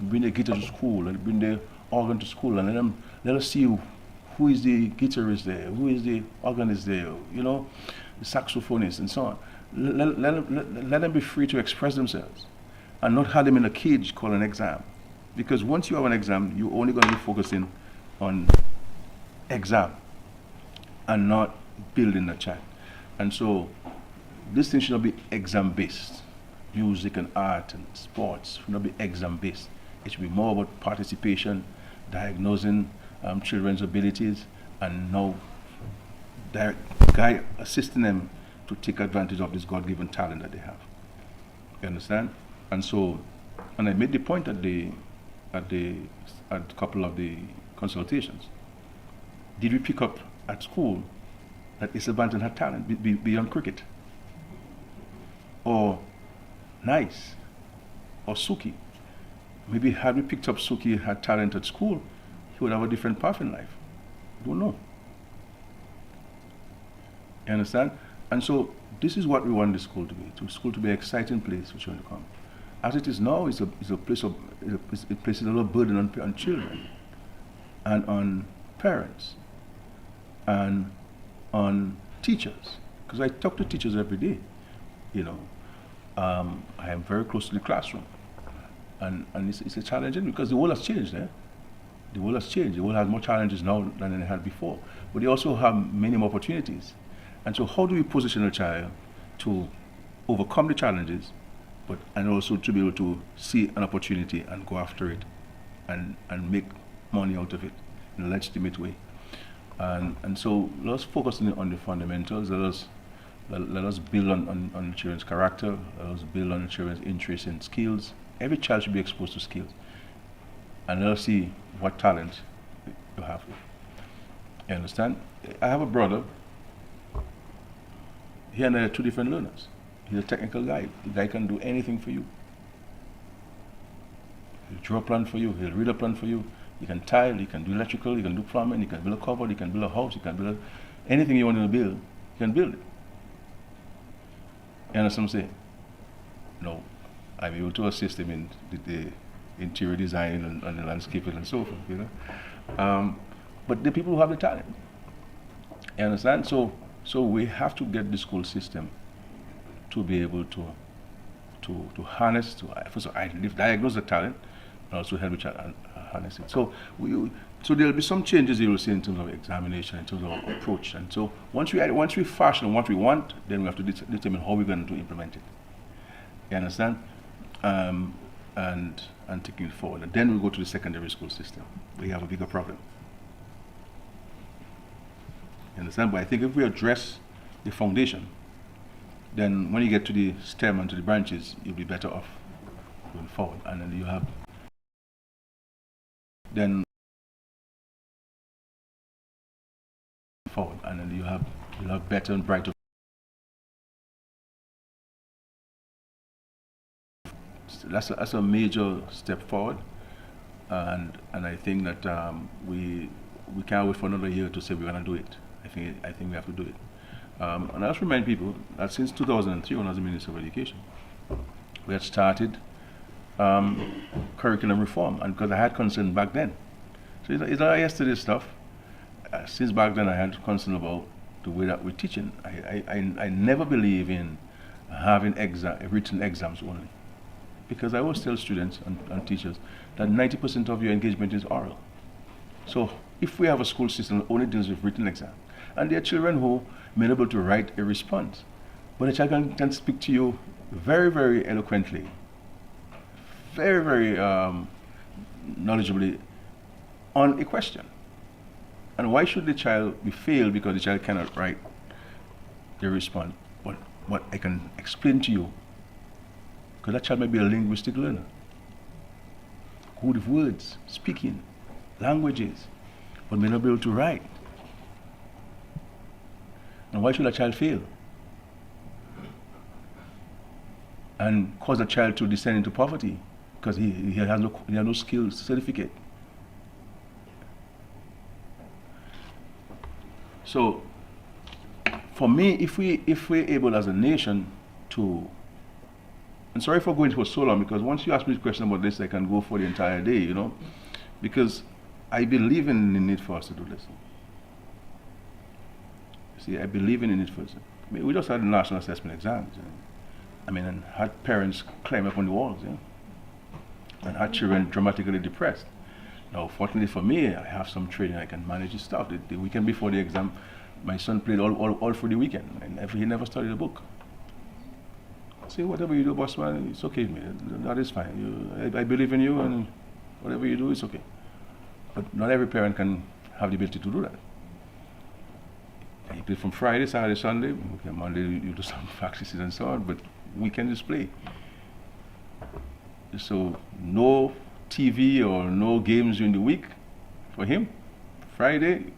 bring their guitar to school, bring their organ to school, and let us see who is the guitarist there, who is the organist there, you know, the saxophonist and so on. Let them be free to express themselves and not have them in a cage called an exam. Because once you have an exam, you're only going to be focusing on exam and not building the child. And so this thing should not be exam based. Music and art and sports should not be exam based. It should be more about participation, diagnosing children's abilities, and now assisting them to take advantage of this God-given talent that they have. You understand? And so, and I made the point at a couple of the consultations. Did we pick up at school that Issa Banton had talent beyond cricket? Or Nice? Or Suki? Maybe had we picked up Suki had talent at school, he would have a different path in life. Don't know. You understand? And so this is what we want the school to be. The school to be an exciting place for children to come. As it is now, it's a place of it places a lot of burden on children and on parents and on teachers. Because I talk to teachers every day. You know, I am very close to the classroom, and it's a challenging because the world has changed. The world has changed. The world has more challenges now than it had before, but they also have many more opportunities. And so, how do we position a child to overcome the challenges, and also to be able to see an opportunity and go after it, and make money out of it in a legitimate way? And so, let's focus on the fundamentals. Let us build on children's character. Let us build on children's interest in skills. Every child should be exposed to skills, and let us see what talent you have. You understand? I have a brother. He and I are two different learners. He's a technical guy. The guy can do anything for you. He'll draw a plan for you. He'll read a plan for you. He can tile. He can do electrical. He can do plumbing. He can build a cupboard. He can build a house. He can build anything you want to build. He can build it. You understand what I'm saying? No, I'm able to assist him in the interior design and the landscaping and so forth. You know, but the people who have the talent. You understand? So we have to get the school system to be able to harness, first of all, diagnose the talent, and also help the child harness it. So there'll be some changes you will see in terms of examination, in terms of approach. And so once we fashion what we want, then we have to determine how we're going to implement it. You understand? And taking it forward. And then we go to the secondary school system. We have a bigger problem. You understand? But I think if we address the foundation, then when you get to the stem and to the branches, you'll be better off going forward. And then you have you'll have better and brighter. That's a major step forward, and I think that we can't wait for another year to say we're going to do it. I think we have to do it. And I also remind people that since 2003, when I was the Minister of Education, we had started curriculum reform, and because I had concern back then. So it's not yesterday's stuff. Since back then, I had concern about the way that we're teaching. I never believe in having written exams only, because I always tell students and teachers that 90% of your engagement is oral. So if we have a school system that only deals with written exam, and there are children who may be able to write a response, but a child can speak to you very, very eloquently, very, very knowledgeably on a question. And why should the child be failed because the child cannot write the response? But what I can explain to you, because that child may be a linguistic learner, good with words, speaking, languages, but may not be able to write. And why should a child fail? And cause a child to descend into poverty because he has no skills certificate. So, for me, if we're able as a nation to, and sorry for going for so long, because once you ask me a question about this, I can go for the entire day, you know, because I believe in the need for us to do this. See, I believe in it first. I mean, we just had the national assessment exams. I mean, and had parents climb up on the walls, and had children dramatically depressed. Now, fortunately for me, I have some training. I can manage the stuff. The weekend before the exam, my son played all through the weekend, and he never studied a book. Say, whatever you do, boss man, it's okay with me. That is fine. I believe in you, and whatever you do, it's okay. But not every parent can have the ability to do that. And you play from Friday, Saturday, Sunday. Okay, Monday you do some practices and so on, but weekend is play. So no TV or no games during the week for him. Friday,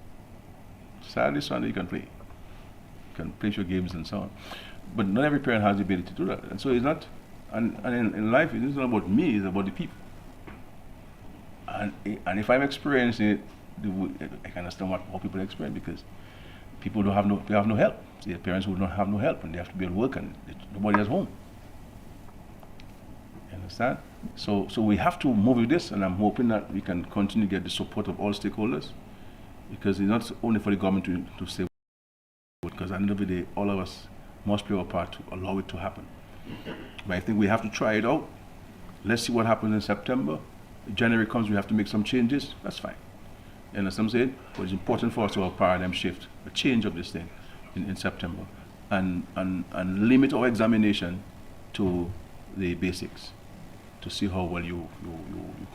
Saturday, Sunday you can play. You can play your games and so on. But not every parent has the ability to do that. And so it's not, and in life it's not about me, it's about the people. And if I'm experiencing it, I can understand how people experience, because people they have no help. See, parents who don't have no help and they have to be at work and nobody is home. You understand? So we have to move with this, and I'm hoping that we can continue to get the support of all stakeholders, because it's not only for the government to say, because at the end of the day, all of us must play our part to allow it to happen. But I think we have to try it out. Let's see what happens in September. If January comes, we have to make some changes. That's fine. You understand what I'm saying? But it's important for us to have a paradigm shift, a change of this thing in September, and limit our examination to the basics, to see how well you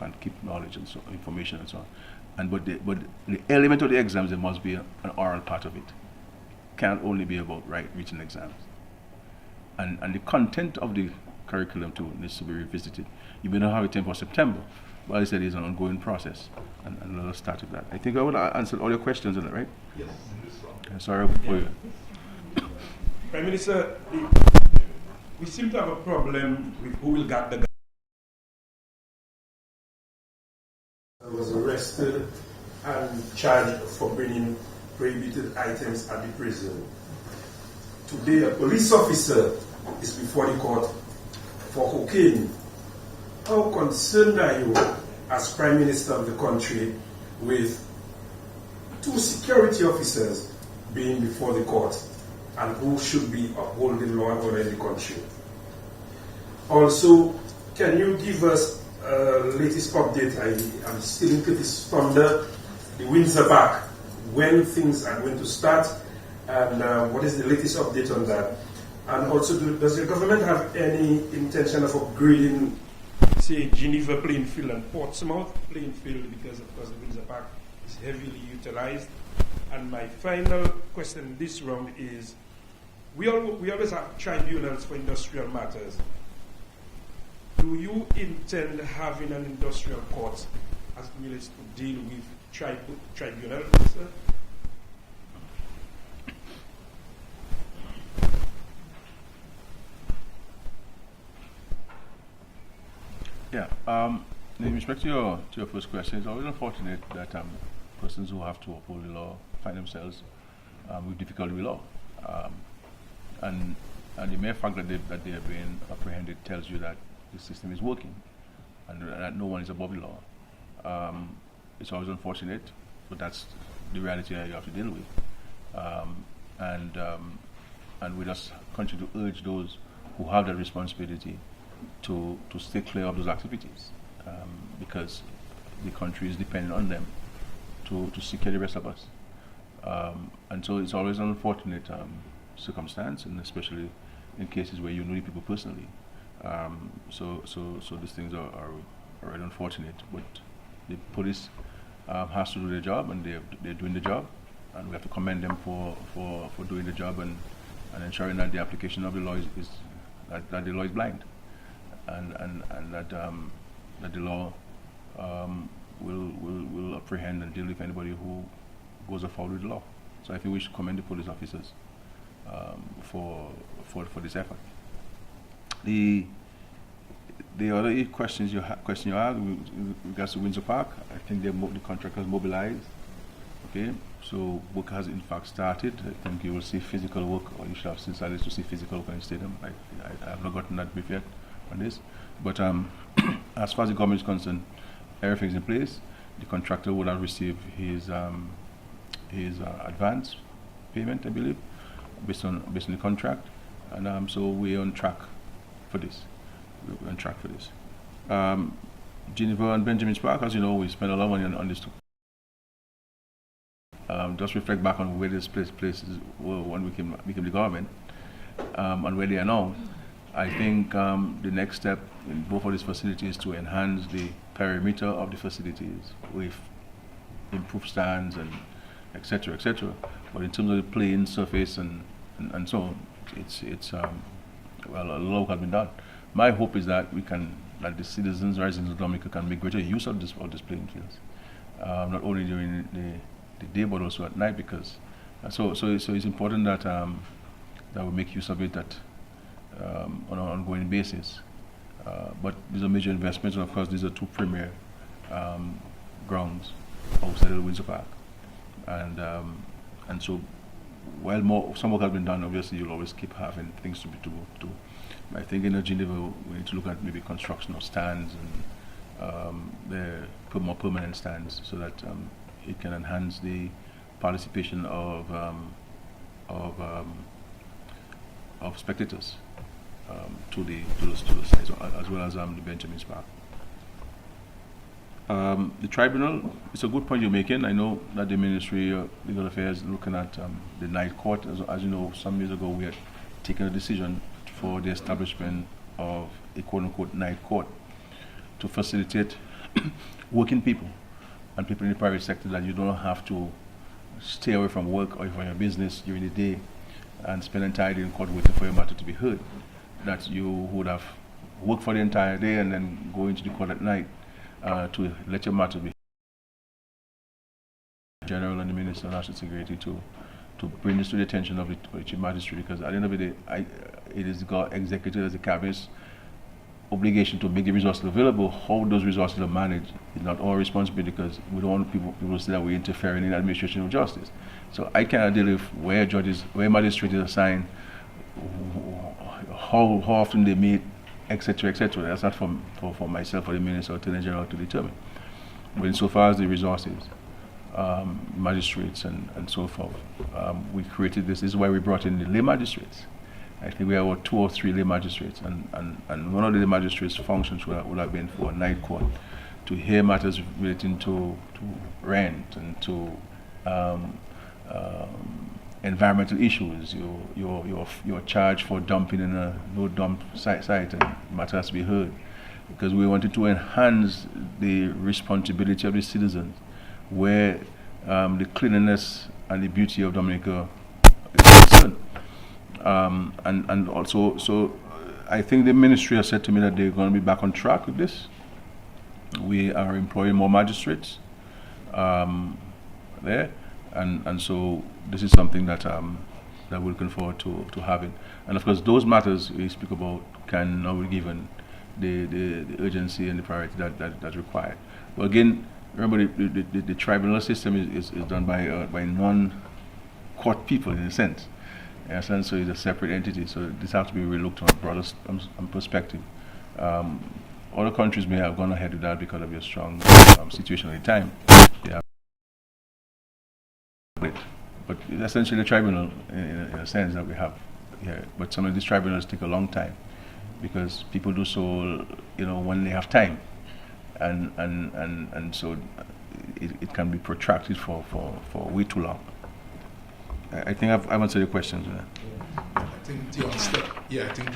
can keep knowledge and so information and so on. But the element of the exams, there must be an oral part of it. Can't only be about written exams. And the content of the curriculum too needs to be revisited. You may not have it in for September, but as I said, it's an ongoing process, and let us start with that. I think I would answer all your questions on that, right? Yes. Sorry for you. Prime Minister, we seem to have a problem with who will get the was arrested and charged for bringing prohibited items at the prison. Today, a police officer is before the court for cocaine. How concerned are you as Prime Minister of the country with 2 security officers being before the court, and who should be upholding law and order in the country? Also, can you give us latest update? I'm still in Cliff's thunder, the winds are back, when things are going to start, and what is the latest update on that? And also, does the government have any intention of upgrading, say, Geneva playing field and Portsmouth playing field, because of course the Windsor Park is heavily utilized? And my final question in this round is, we always have tribunals for industrial matters. Do you intend having an industrial court as it relates to deal with tribunals? Yeah. In respect to your first question, it's always unfortunate that persons who have to uphold the law find themselves with difficulty with law, and the mere fact that they are being apprehended tells you that the system is working, and that no one is above the law. It's always unfortunate, but that's the reality that you have to deal with. And we just continue to urge those who have that responsibility to stay clear of those activities, because the country is dependent on them to secure the rest of us. And so it's always an unfortunate circumstance, and especially in cases where you know the people personally. So these things are really unfortunate, but the police has to do their job, and they're doing the job, and we have to commend them for doing the job and ensuring that the application of the law is that the law is blind, and that the law will apprehend and deal with anybody who goes afoul with the law. So I think we should commend the police officers for this effort. The other question you had with regards to Windsor Park, I think the contract has mobilized. Okay, so work has in fact started. I think you will see physical work, or you should have decided to see physical work in the stadium. I have not gotten that brief yet on this, but as far as the government is concerned, everything is in place. The contractor would have received his advance payment, I believe, based on the contract, and so we're on track for this. We're on track for this. Geneva and Benjamin's Park, as you know, we spent a lot of money on this too. Just reflect back on where this places were when we became the government, and where they are now. I think the next step in both of these facilities is to enhance the perimeter of the facilities with improved stands and etc. etc. But in terms of the playing surface and so on, it's well, a lot has been done. My hope is that that the citizens, residents of Dominica, can make greater use of these playing fields, not only during the day but also at night, because so it's important that that we make use of it on an ongoing basis. But these are major investments, and of course these are two premier grounds outside of the Windsor Park, and so while some work has been done, obviously you'll always keep having things to do. I think in Geneva we need to look at maybe construction of stands and more permanent stands, so that it can enhance the participation of spectators to the site, as well as the Benjamin's Park. The tribunal, it's a good point you're making. I know that the Ministry of Legal Affairs is looking at the night court. As you know, some years ago we had taken a decision for the establishment of a quote-unquote night court to facilitate working people and people in the private sector, that you don't have to stay away from work or from your business during the day and spend an entire day in court waiting for your matter to be heard. That you would have worked for the entire day and then go into the court at night to let your matter be General and the Minister of National Security to bring this to the attention of the Chief Magistrate, because at the end of the day, it is the executive, as the cabinet's obligation to make the resources available. How those resources are managed is not our responsibility, because we don't want people to say that we're interfering in the administration of justice. So I cannot deal with where magistrates are assigned, how often they meet, etc., etc. That's not for myself or the Minister or Attorney General to determine. But insofar as the resources, magistrates and so forth, we created this. This is why we brought in the lay magistrates. I think we have about 2 or 3 lay magistrates, and one of the lay magistrates' functions would have been for a night court to hear matters relating to rent and to environmental issues. You're charged for dumping in a no dump site, and matter has to be heard, because we wanted to enhance the responsibility of the citizens, where the cleanliness and the beauty of Dominica is concerned. And also, so I think the ministry has said to me that they're going to be back on track with this. We are employing more magistrates there, and so this is something that we're looking forward to having. And of course, those matters we speak about can now be given the urgency and the priority that's required. But again, remember the tribunal system is done by non-court people in a sense. And so it's a separate entity, so this has to be relooked on a broader perspective. Other countries may have gone ahead with that because of your strong situation at the time. Yeah. But it's essentially a tribunal in a sense that we have here. But some of these tribunals take a long time, because people do so, when they have time, and so it can be protracted for way too long. I think I've answered your questions. I think the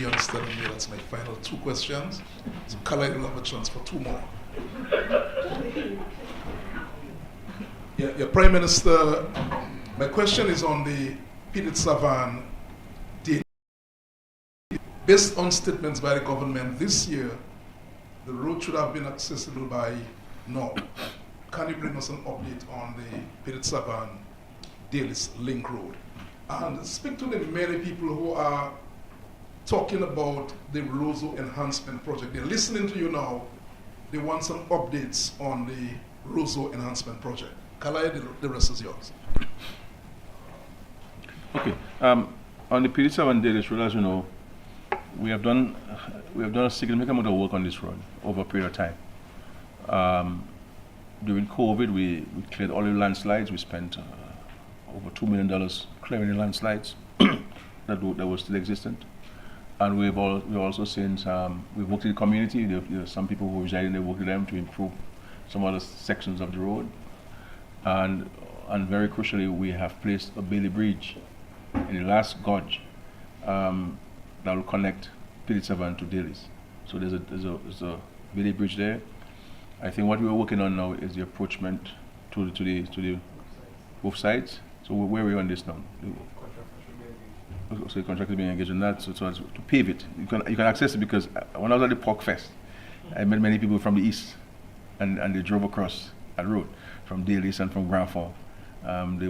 understanding me. That's my final 2 questions. So Kala will have a chance for 2 more. Yeah, Prime Minister, my question is on the Petite Savanne date. Based on statements by the government this year, the road should have been accessible by now. Can you bring us an update on the Petite Savanne Dalis Link Road? And speak to the many people who are talking about the Roseau enhancement project. They're listening to you now. They want some updates on the Roseau enhancement project. Kalaya, the rest is yours. Okay. On the Petite Savanne Dalis Road, as you know, we have done a significant amount of work on this road over a period of time. During COVID, we cleared all the landslides. We spent over $2 million clearing the landslides that were still existent. And we've also seen we've worked in the community. There are some people who reside in there, worked with them to improve some other sections of the road. And very crucially, we have placed a Bailey Bridge in the last gorge that will connect Pilit-Savant to Daly's. So there's a Bailey Bridge there. I think what we're working on now is the approachment to the both sides. So where are we on this now? So the contractor being engaged in that, so as to pave it. You can access it, because when I was at the Pork Fest, I met many people from the east, and they drove across that road from Daly's and from Grand Fond. They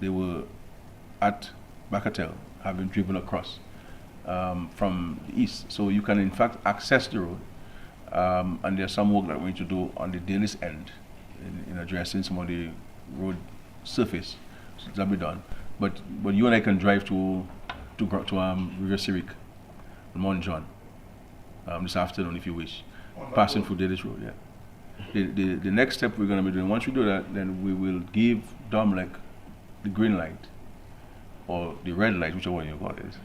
were at Bacatel, having driven across from the east. So you can in fact access the road, and there's some work that we need to do on the Daly's end in addressing some of the road surface. So that'll be done. But you and I can drive to River Cyric and Mount John this afternoon if you wish, passing through Daly's Road. Yeah. The next step we're going to be doing, once we do that, then we will give Domlec the green light, or the red light, whichever one you call it,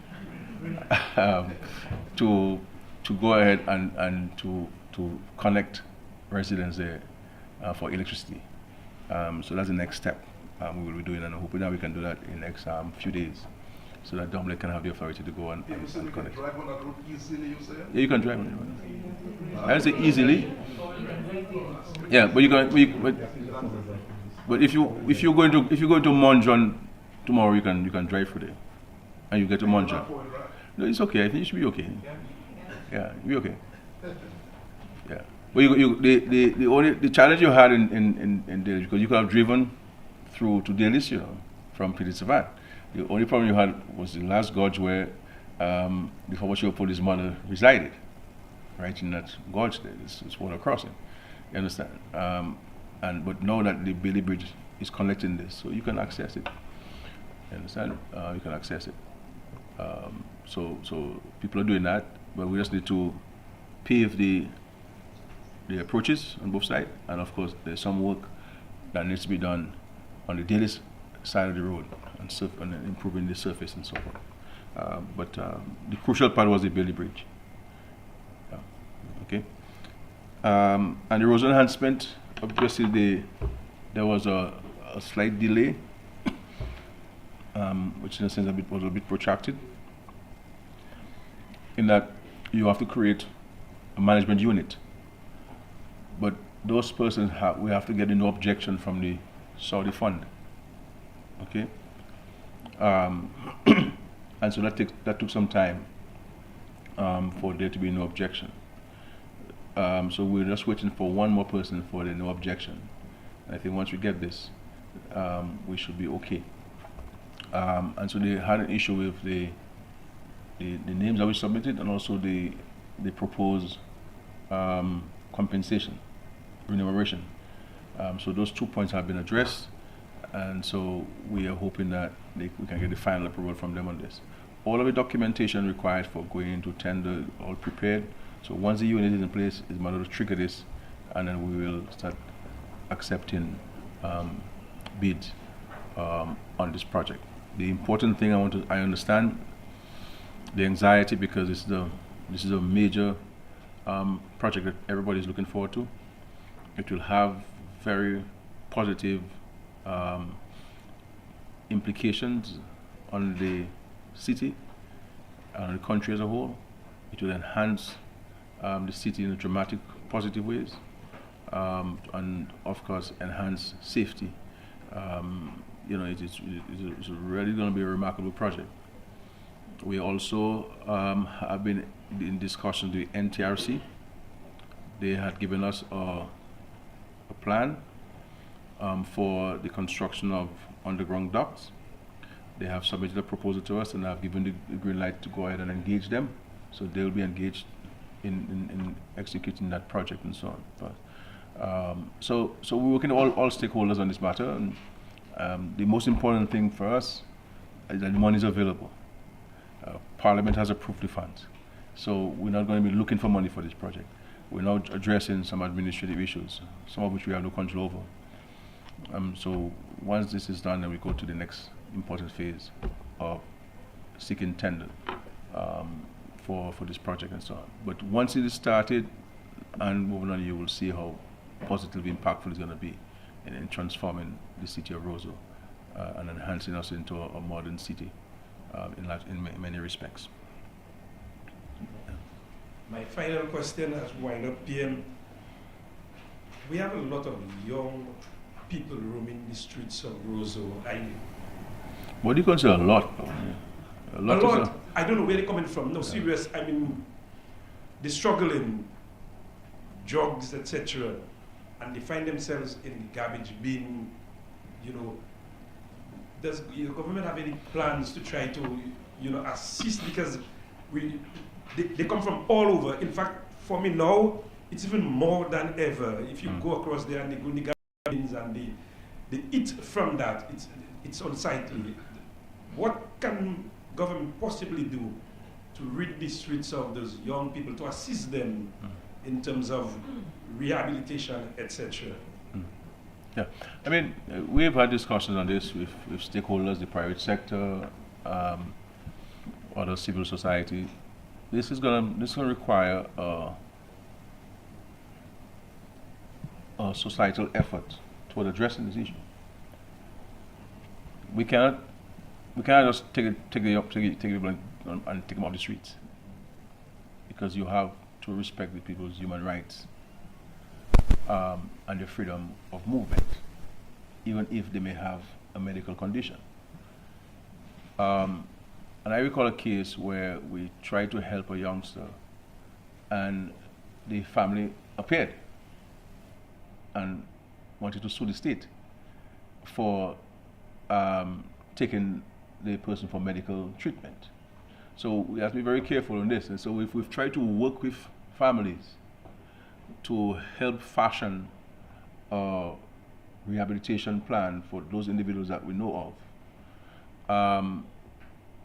to go ahead and to connect residents there for electricity. So that's the next step we will be doing, and I'm hoping that we can do that in the next few days, so that Domlec can have the authority to go and connect. You can drive on that road easily, you say? Yeah, you can drive on it. I say easily. Yeah, but you can. But if you're going to Mount John tomorrow, you can drive through there, and you get to Mount John. No, it's okay. I think you should be okay. Yeah, you'll be okay. Yeah. But the challenge you had in Daly's, because you could have driven through to Daly's, from Pilit-Savant. The only problem you had was the last gorge where the former police mother resided, right in that gorge there. It's water crossing. You understand? But now that the Bailey Bridge is connecting this, so you can access it. You understand? You can access it. So people are doing that, but we just need to pave the approaches on both sides, and of course there's some work that needs to be done on the Daly's side of the road and improving the surface and so forth. But the crucial part was the Bailey Bridge. Okay. And the Roseau enhancement, obviously there was a slight delay, which in a sense was a bit protracted, in that you have to create a management unit. But those persons we have to get no objection from the Saudi fund. Okay? And so that took some time for there to be no objection. So we're just waiting for one more person for the no objection. And I think once we get this, we should be okay. And so they had an issue with the names that we submitted, and also the proposed compensation, remuneration. So those 2 points have been addressed, and so we are hoping that we can get the final approval from them on this. All of the documentation required for going into tender, all prepared. So once the unit is in place, it's a matter to trigger this, and then we will start accepting bids on this project. The important thing I understand the anxiety, because this is a major project that everybody is looking forward to. It will have very positive implications on the city and the country as a whole. It will enhance the city in a dramatic, positive ways, and of course enhance safety. It's really going to be a remarkable project. We also have been in discussions with NTRC. They had given us a plan for the construction of underground ducts. They have submitted a proposal to us, and I've given the green light to go ahead and engage them. So they'll be engaged in executing that project and so on. But, so we're working with all stakeholders on this matter, and the most important thing for us is that the money is available. Parliament has approved the funds, so we're not going to be looking for money for this project. We're now addressing some administrative issues, some of which we have no control over. So once this is done, then we go to the next important phase of seeking tender for this project and so on. But once it is started and moving on, you will see how positively impactful it's going to be in transforming the city of Roseau and enhancing us into a modern city in many respects. My final question as we wind up, PM. We have a lot of young people roaming the streets of Roseau. What do you consider a lot? A lot. I don't know where they're coming from. No, serious. I mean, they're struggling, drugs, etc., and they find themselves in the garbage bin. You know, does the government have any plans to try to, assist? Because they come from all over. In fact, for me now, it's even more than ever. If you go across there and they go in the garbage bins and they eat from that, it's unsightly. What can government possibly do to rid the streets of those young people, to assist them in terms of rehabilitation, etc.? Yeah, I mean, we've had discussions on this with stakeholders, the private sector, other civil society. This is gonna require a societal effort toward addressing this issue. We cannot just take it and take them off the streets, because you have to respect the people's human rights and their freedom of movement, even if they may have a medical condition. And I recall a case where we tried to help a youngster, and the family appeared and wanted to sue the state for taking the person for medical treatment. So we have to be very careful on this. And so we've tried to work with families to help fashion a rehabilitation plan for those individuals that we know of,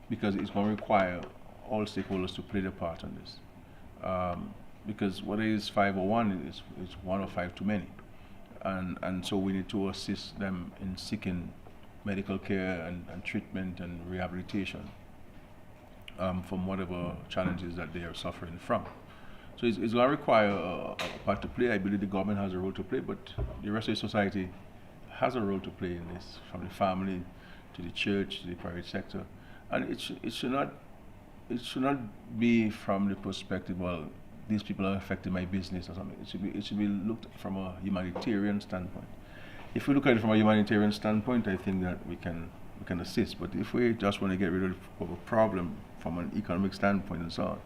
because it's going to require all stakeholders to play their part on this. Because what is 501 is 1 or 5 too many. And so we need to assist them in seeking medical care and treatment and rehabilitation from whatever challenges that they are suffering from. So it's going to require a part to play. I believe the government has a role to play, but the rest of the society has a role to play in this, from the family to the church to the private sector. And it should not be from the perspective, well, these people are affecting my business or something. It should be looked from a humanitarian standpoint. If we look at it from a humanitarian standpoint, I think that we can assist. But if we just want to get rid of a problem from an economic standpoint and so on,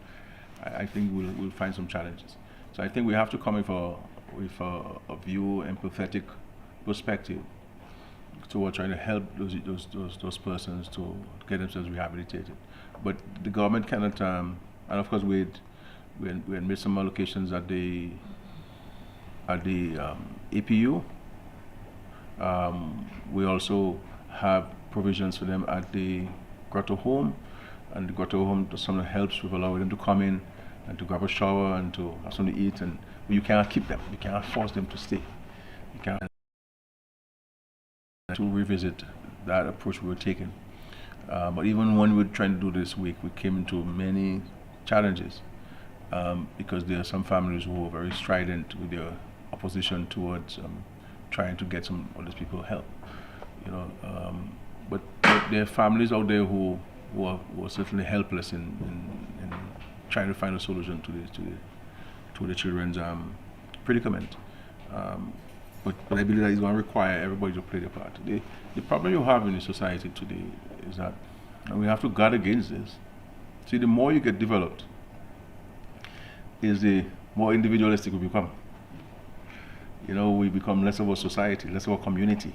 I think we'll find some challenges. So I think we have to come with a view, empathetic perspective toward trying to help those persons to get themselves rehabilitated. But the government cannot, and of course we had made some allocations at the APU. We also have provisions for them at the Grotto Home, and the Grotto Home does something that helps with allowing them to come in and to grab a shower and to have something to eat. And you cannot keep them. You cannot force them to stay. You cannot to revisit that approach we were taking. But even when we were trying to do this week, we came into many challenges because there are some families who are very strident with their opposition towards trying to get some of these people help. But there are families out there who are certainly helpless in trying to find a solution to the children's predicament. But I believe that it's going to require everybody to play their part. The problem you have in the society today is that, and we have to guard against this. See, the more you get developed, is the more individualistic we become. We become less of a society, less of a community,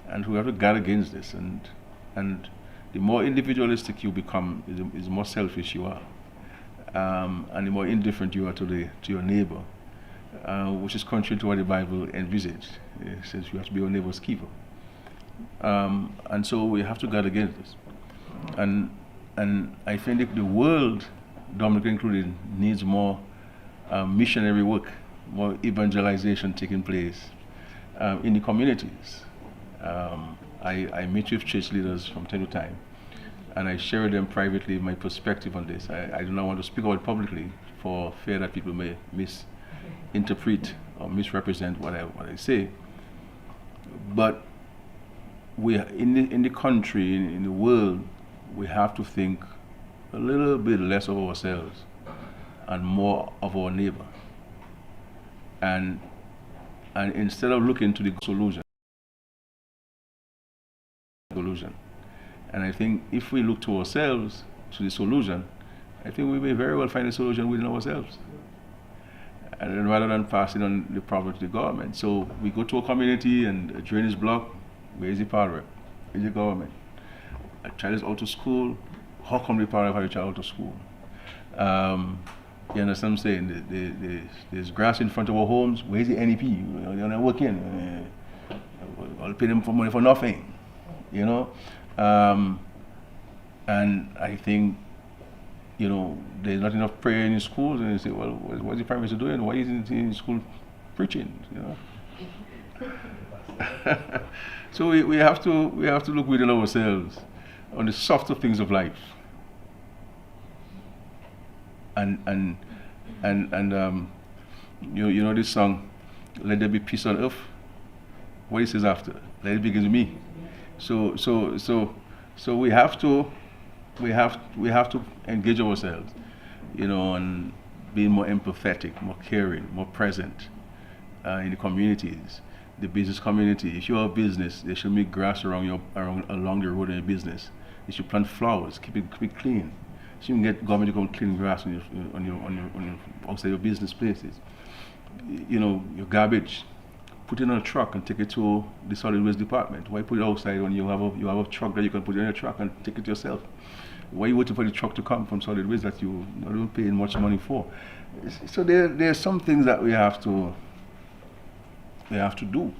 and we have to guard against this. And the more individualistic you become, is the more selfish you are, and the more indifferent you are to your neighbor. Which is contrary to what the Bible envisaged. It says you have to be your neighbor's keeper. And so we have to guard against this. And I think the world, Dominica included, needs more missionary work, more evangelization taking place, in the communities. I meet with church leaders from time to time, and I share with them privately my perspective on this. I do not want to speak about it publicly for fear that people may misinterpret or misrepresent what I say. But we in the country, in the world, we have to think a little bit less of ourselves and more of our neighbor. And instead of looking to the solution. And I think if we look to ourselves, to the solution, I think we may very well find a solution within ourselves. And then rather than passing on the problem to the government. So we go to a community and a drainage block, where is the power? Where is the government? A child is out of school, how come the power of a child out of school? You understand what I'm saying? There's grass in front of our homes, where's the NEP? They're not working. I'll pay them for money for nothing, you know? And I think, you know, there's not enough prayer in schools, and you say, well, what's the Prime Minister doing? Why isn't he in school preaching? You know. So we have to look within ourselves on the softer things of life, and you know this song, "Let there be peace on earth." What he says after, "Let it begin with me." So we have to engage ourselves, you know, and being more empathetic, more caring, more present in the communities, the business community. If you have a business, they should make grass along the road in your business. You should plant flowers, keep it clean. So you can get government to come clean grass on your outside your business places. You know, your garbage, put it on a truck and take it to the solid waste department. Why put it outside when you have a truck that you can put it in your truck and take it yourself? Why are you waiting for the truck to come from solid waste that you're not paying much money for? So there are some things that we have to do.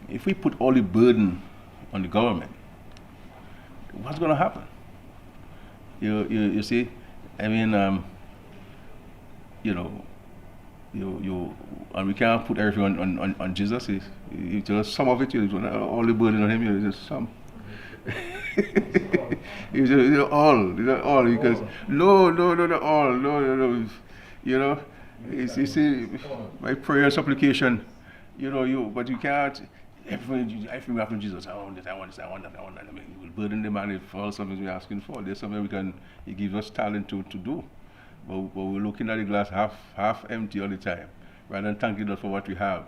If we put all the burden on the government, what's going to happen? You see, I mean, you know, and we can't put everything on Jesus. You tell us some of it, all the burden on him, just some. All, because no, all. You know, you see, my prayer and supplication, you know, but you can't. Everything happen to Jesus. I want this, I want that. I mean, you will burden the man for all something we're asking for. There's something He gives us talent to do. But we're looking at the glass half empty all the time, rather than thanking God for what we have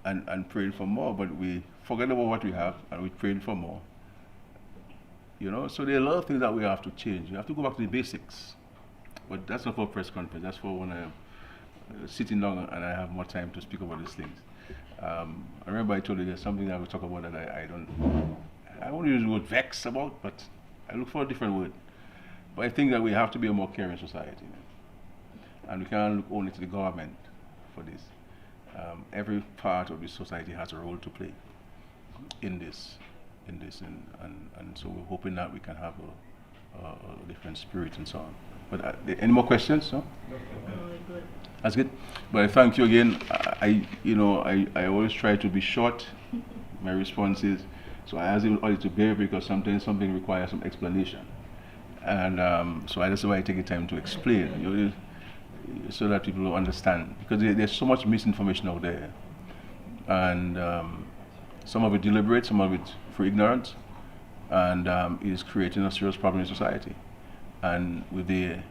and praying for more. But we forget about what we have and we're praying for more. You know, so there are a lot of things that we have to change. We have to go back to the basics. But that's not for a press conference. That's for when I'm sitting down and I have more time to speak about these things. I remember I told you there's something that we talk about that I won't use the word vex about, but I look for a different word. But I think that we have to be a more caring society. And we can't look only to the government for this. Every part of the society has a role to play in this, and so we're hoping that we can have a different spirit and so on. But any more questions? No? Good. That's good. But I thank you again. I always try to be short, my responses. So I ask everybody to bear because sometimes something requires some explanation. And so that's why I take the time to explain, so that people will understand. Because there's so much misinformation out there. And some of it deliberate, some of it for ignorance, and is creating a serious problem in society. And with the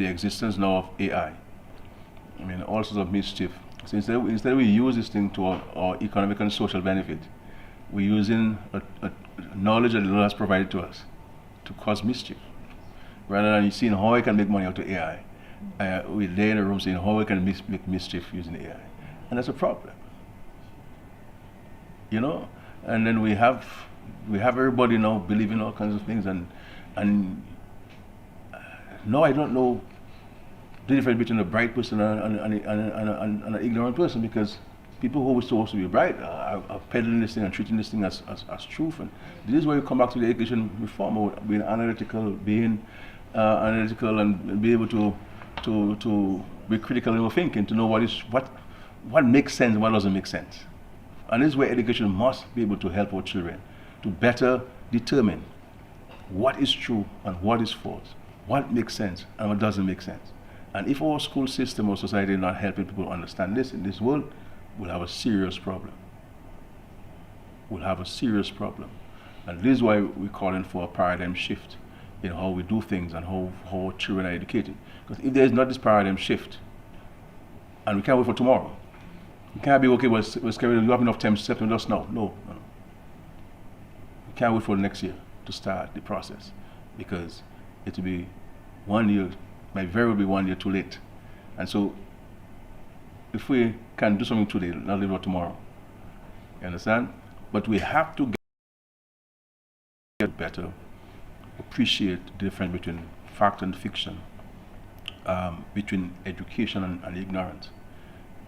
existence now of AI, I mean, all sorts of mischief. So instead we use this thing to our economic and social benefit, we're using a knowledge that the Lord has provided to us to cause mischief. Rather than seeing how I can make money out of AI, we're there in a room saying how I can make mischief using AI. And that's a problem. You know? And then we have everybody now believing all kinds of things, and now I don't know the difference between a bright person and an ignorant person, because people who were supposed to be bright are peddling this thing and treating this thing as truth. And this is where you come back to the education reform, or being analytical, and be able to be critical in your thinking, to know what makes sense and what doesn't make sense. And this is where education must be able to help our children to better determine what is true and what is false, what makes sense and what doesn't make sense. And if our school system or society is not helping people understand this in this world, we'll have a serious problem. We'll have a serious problem. And this is why we're calling for a paradigm shift in how we do things and how our children are educated. Because if there is not this paradigm shift, and we can't wait for tomorrow, we can't be okay, we're scared, you have enough time to step in just now. No. We can't wait for next year to start the process, because it will be 1 year, might very well be 1 year too late. And so, if we can do something today, not leave it tomorrow. You understand? But we have to get better, appreciate the difference between fact and fiction, between education and ignorance.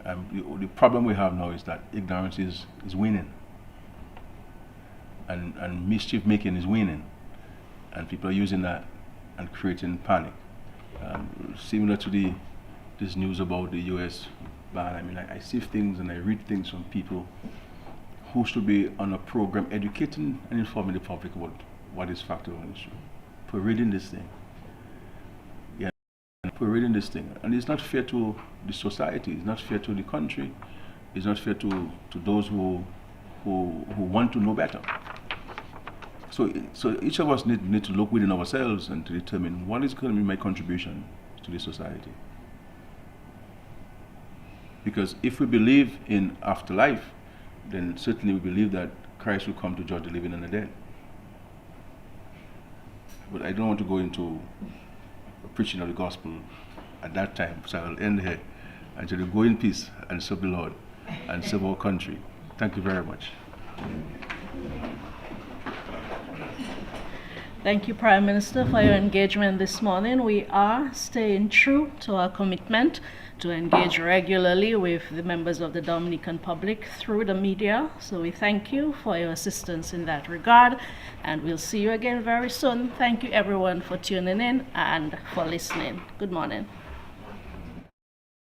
The problem we have now is that ignorance is winning, and mischief making is winning, and people are using that and creating panic. Similar to this news about the U.S. ban. I mean, I see things and I read things from people who should be on a program educating and informing the public about what is factual and issue. For reading this thing. Yeah, for reading this thing. And it's not fair to the society, it's not fair to the country, it's not fair to those who want to know better. So each of us need to look within ourselves and to determine what is going to be my contribution to the society. Because if we believe in afterlife, then certainly we believe that Christ will come to judge the living and the dead. But I don't want to go into preaching of the gospel at that time, so I'll end here and tell you, go in peace and serve the Lord and serve our country. Thank you very much. Thank you, Prime Minister, for your engagement this morning. We are staying true to our commitment to engage regularly with the members of the Dominican public through the media. So we thank you for your assistance in that regard, and we'll see you again very soon. Thank you, everyone, for tuning in and for listening. Good morning.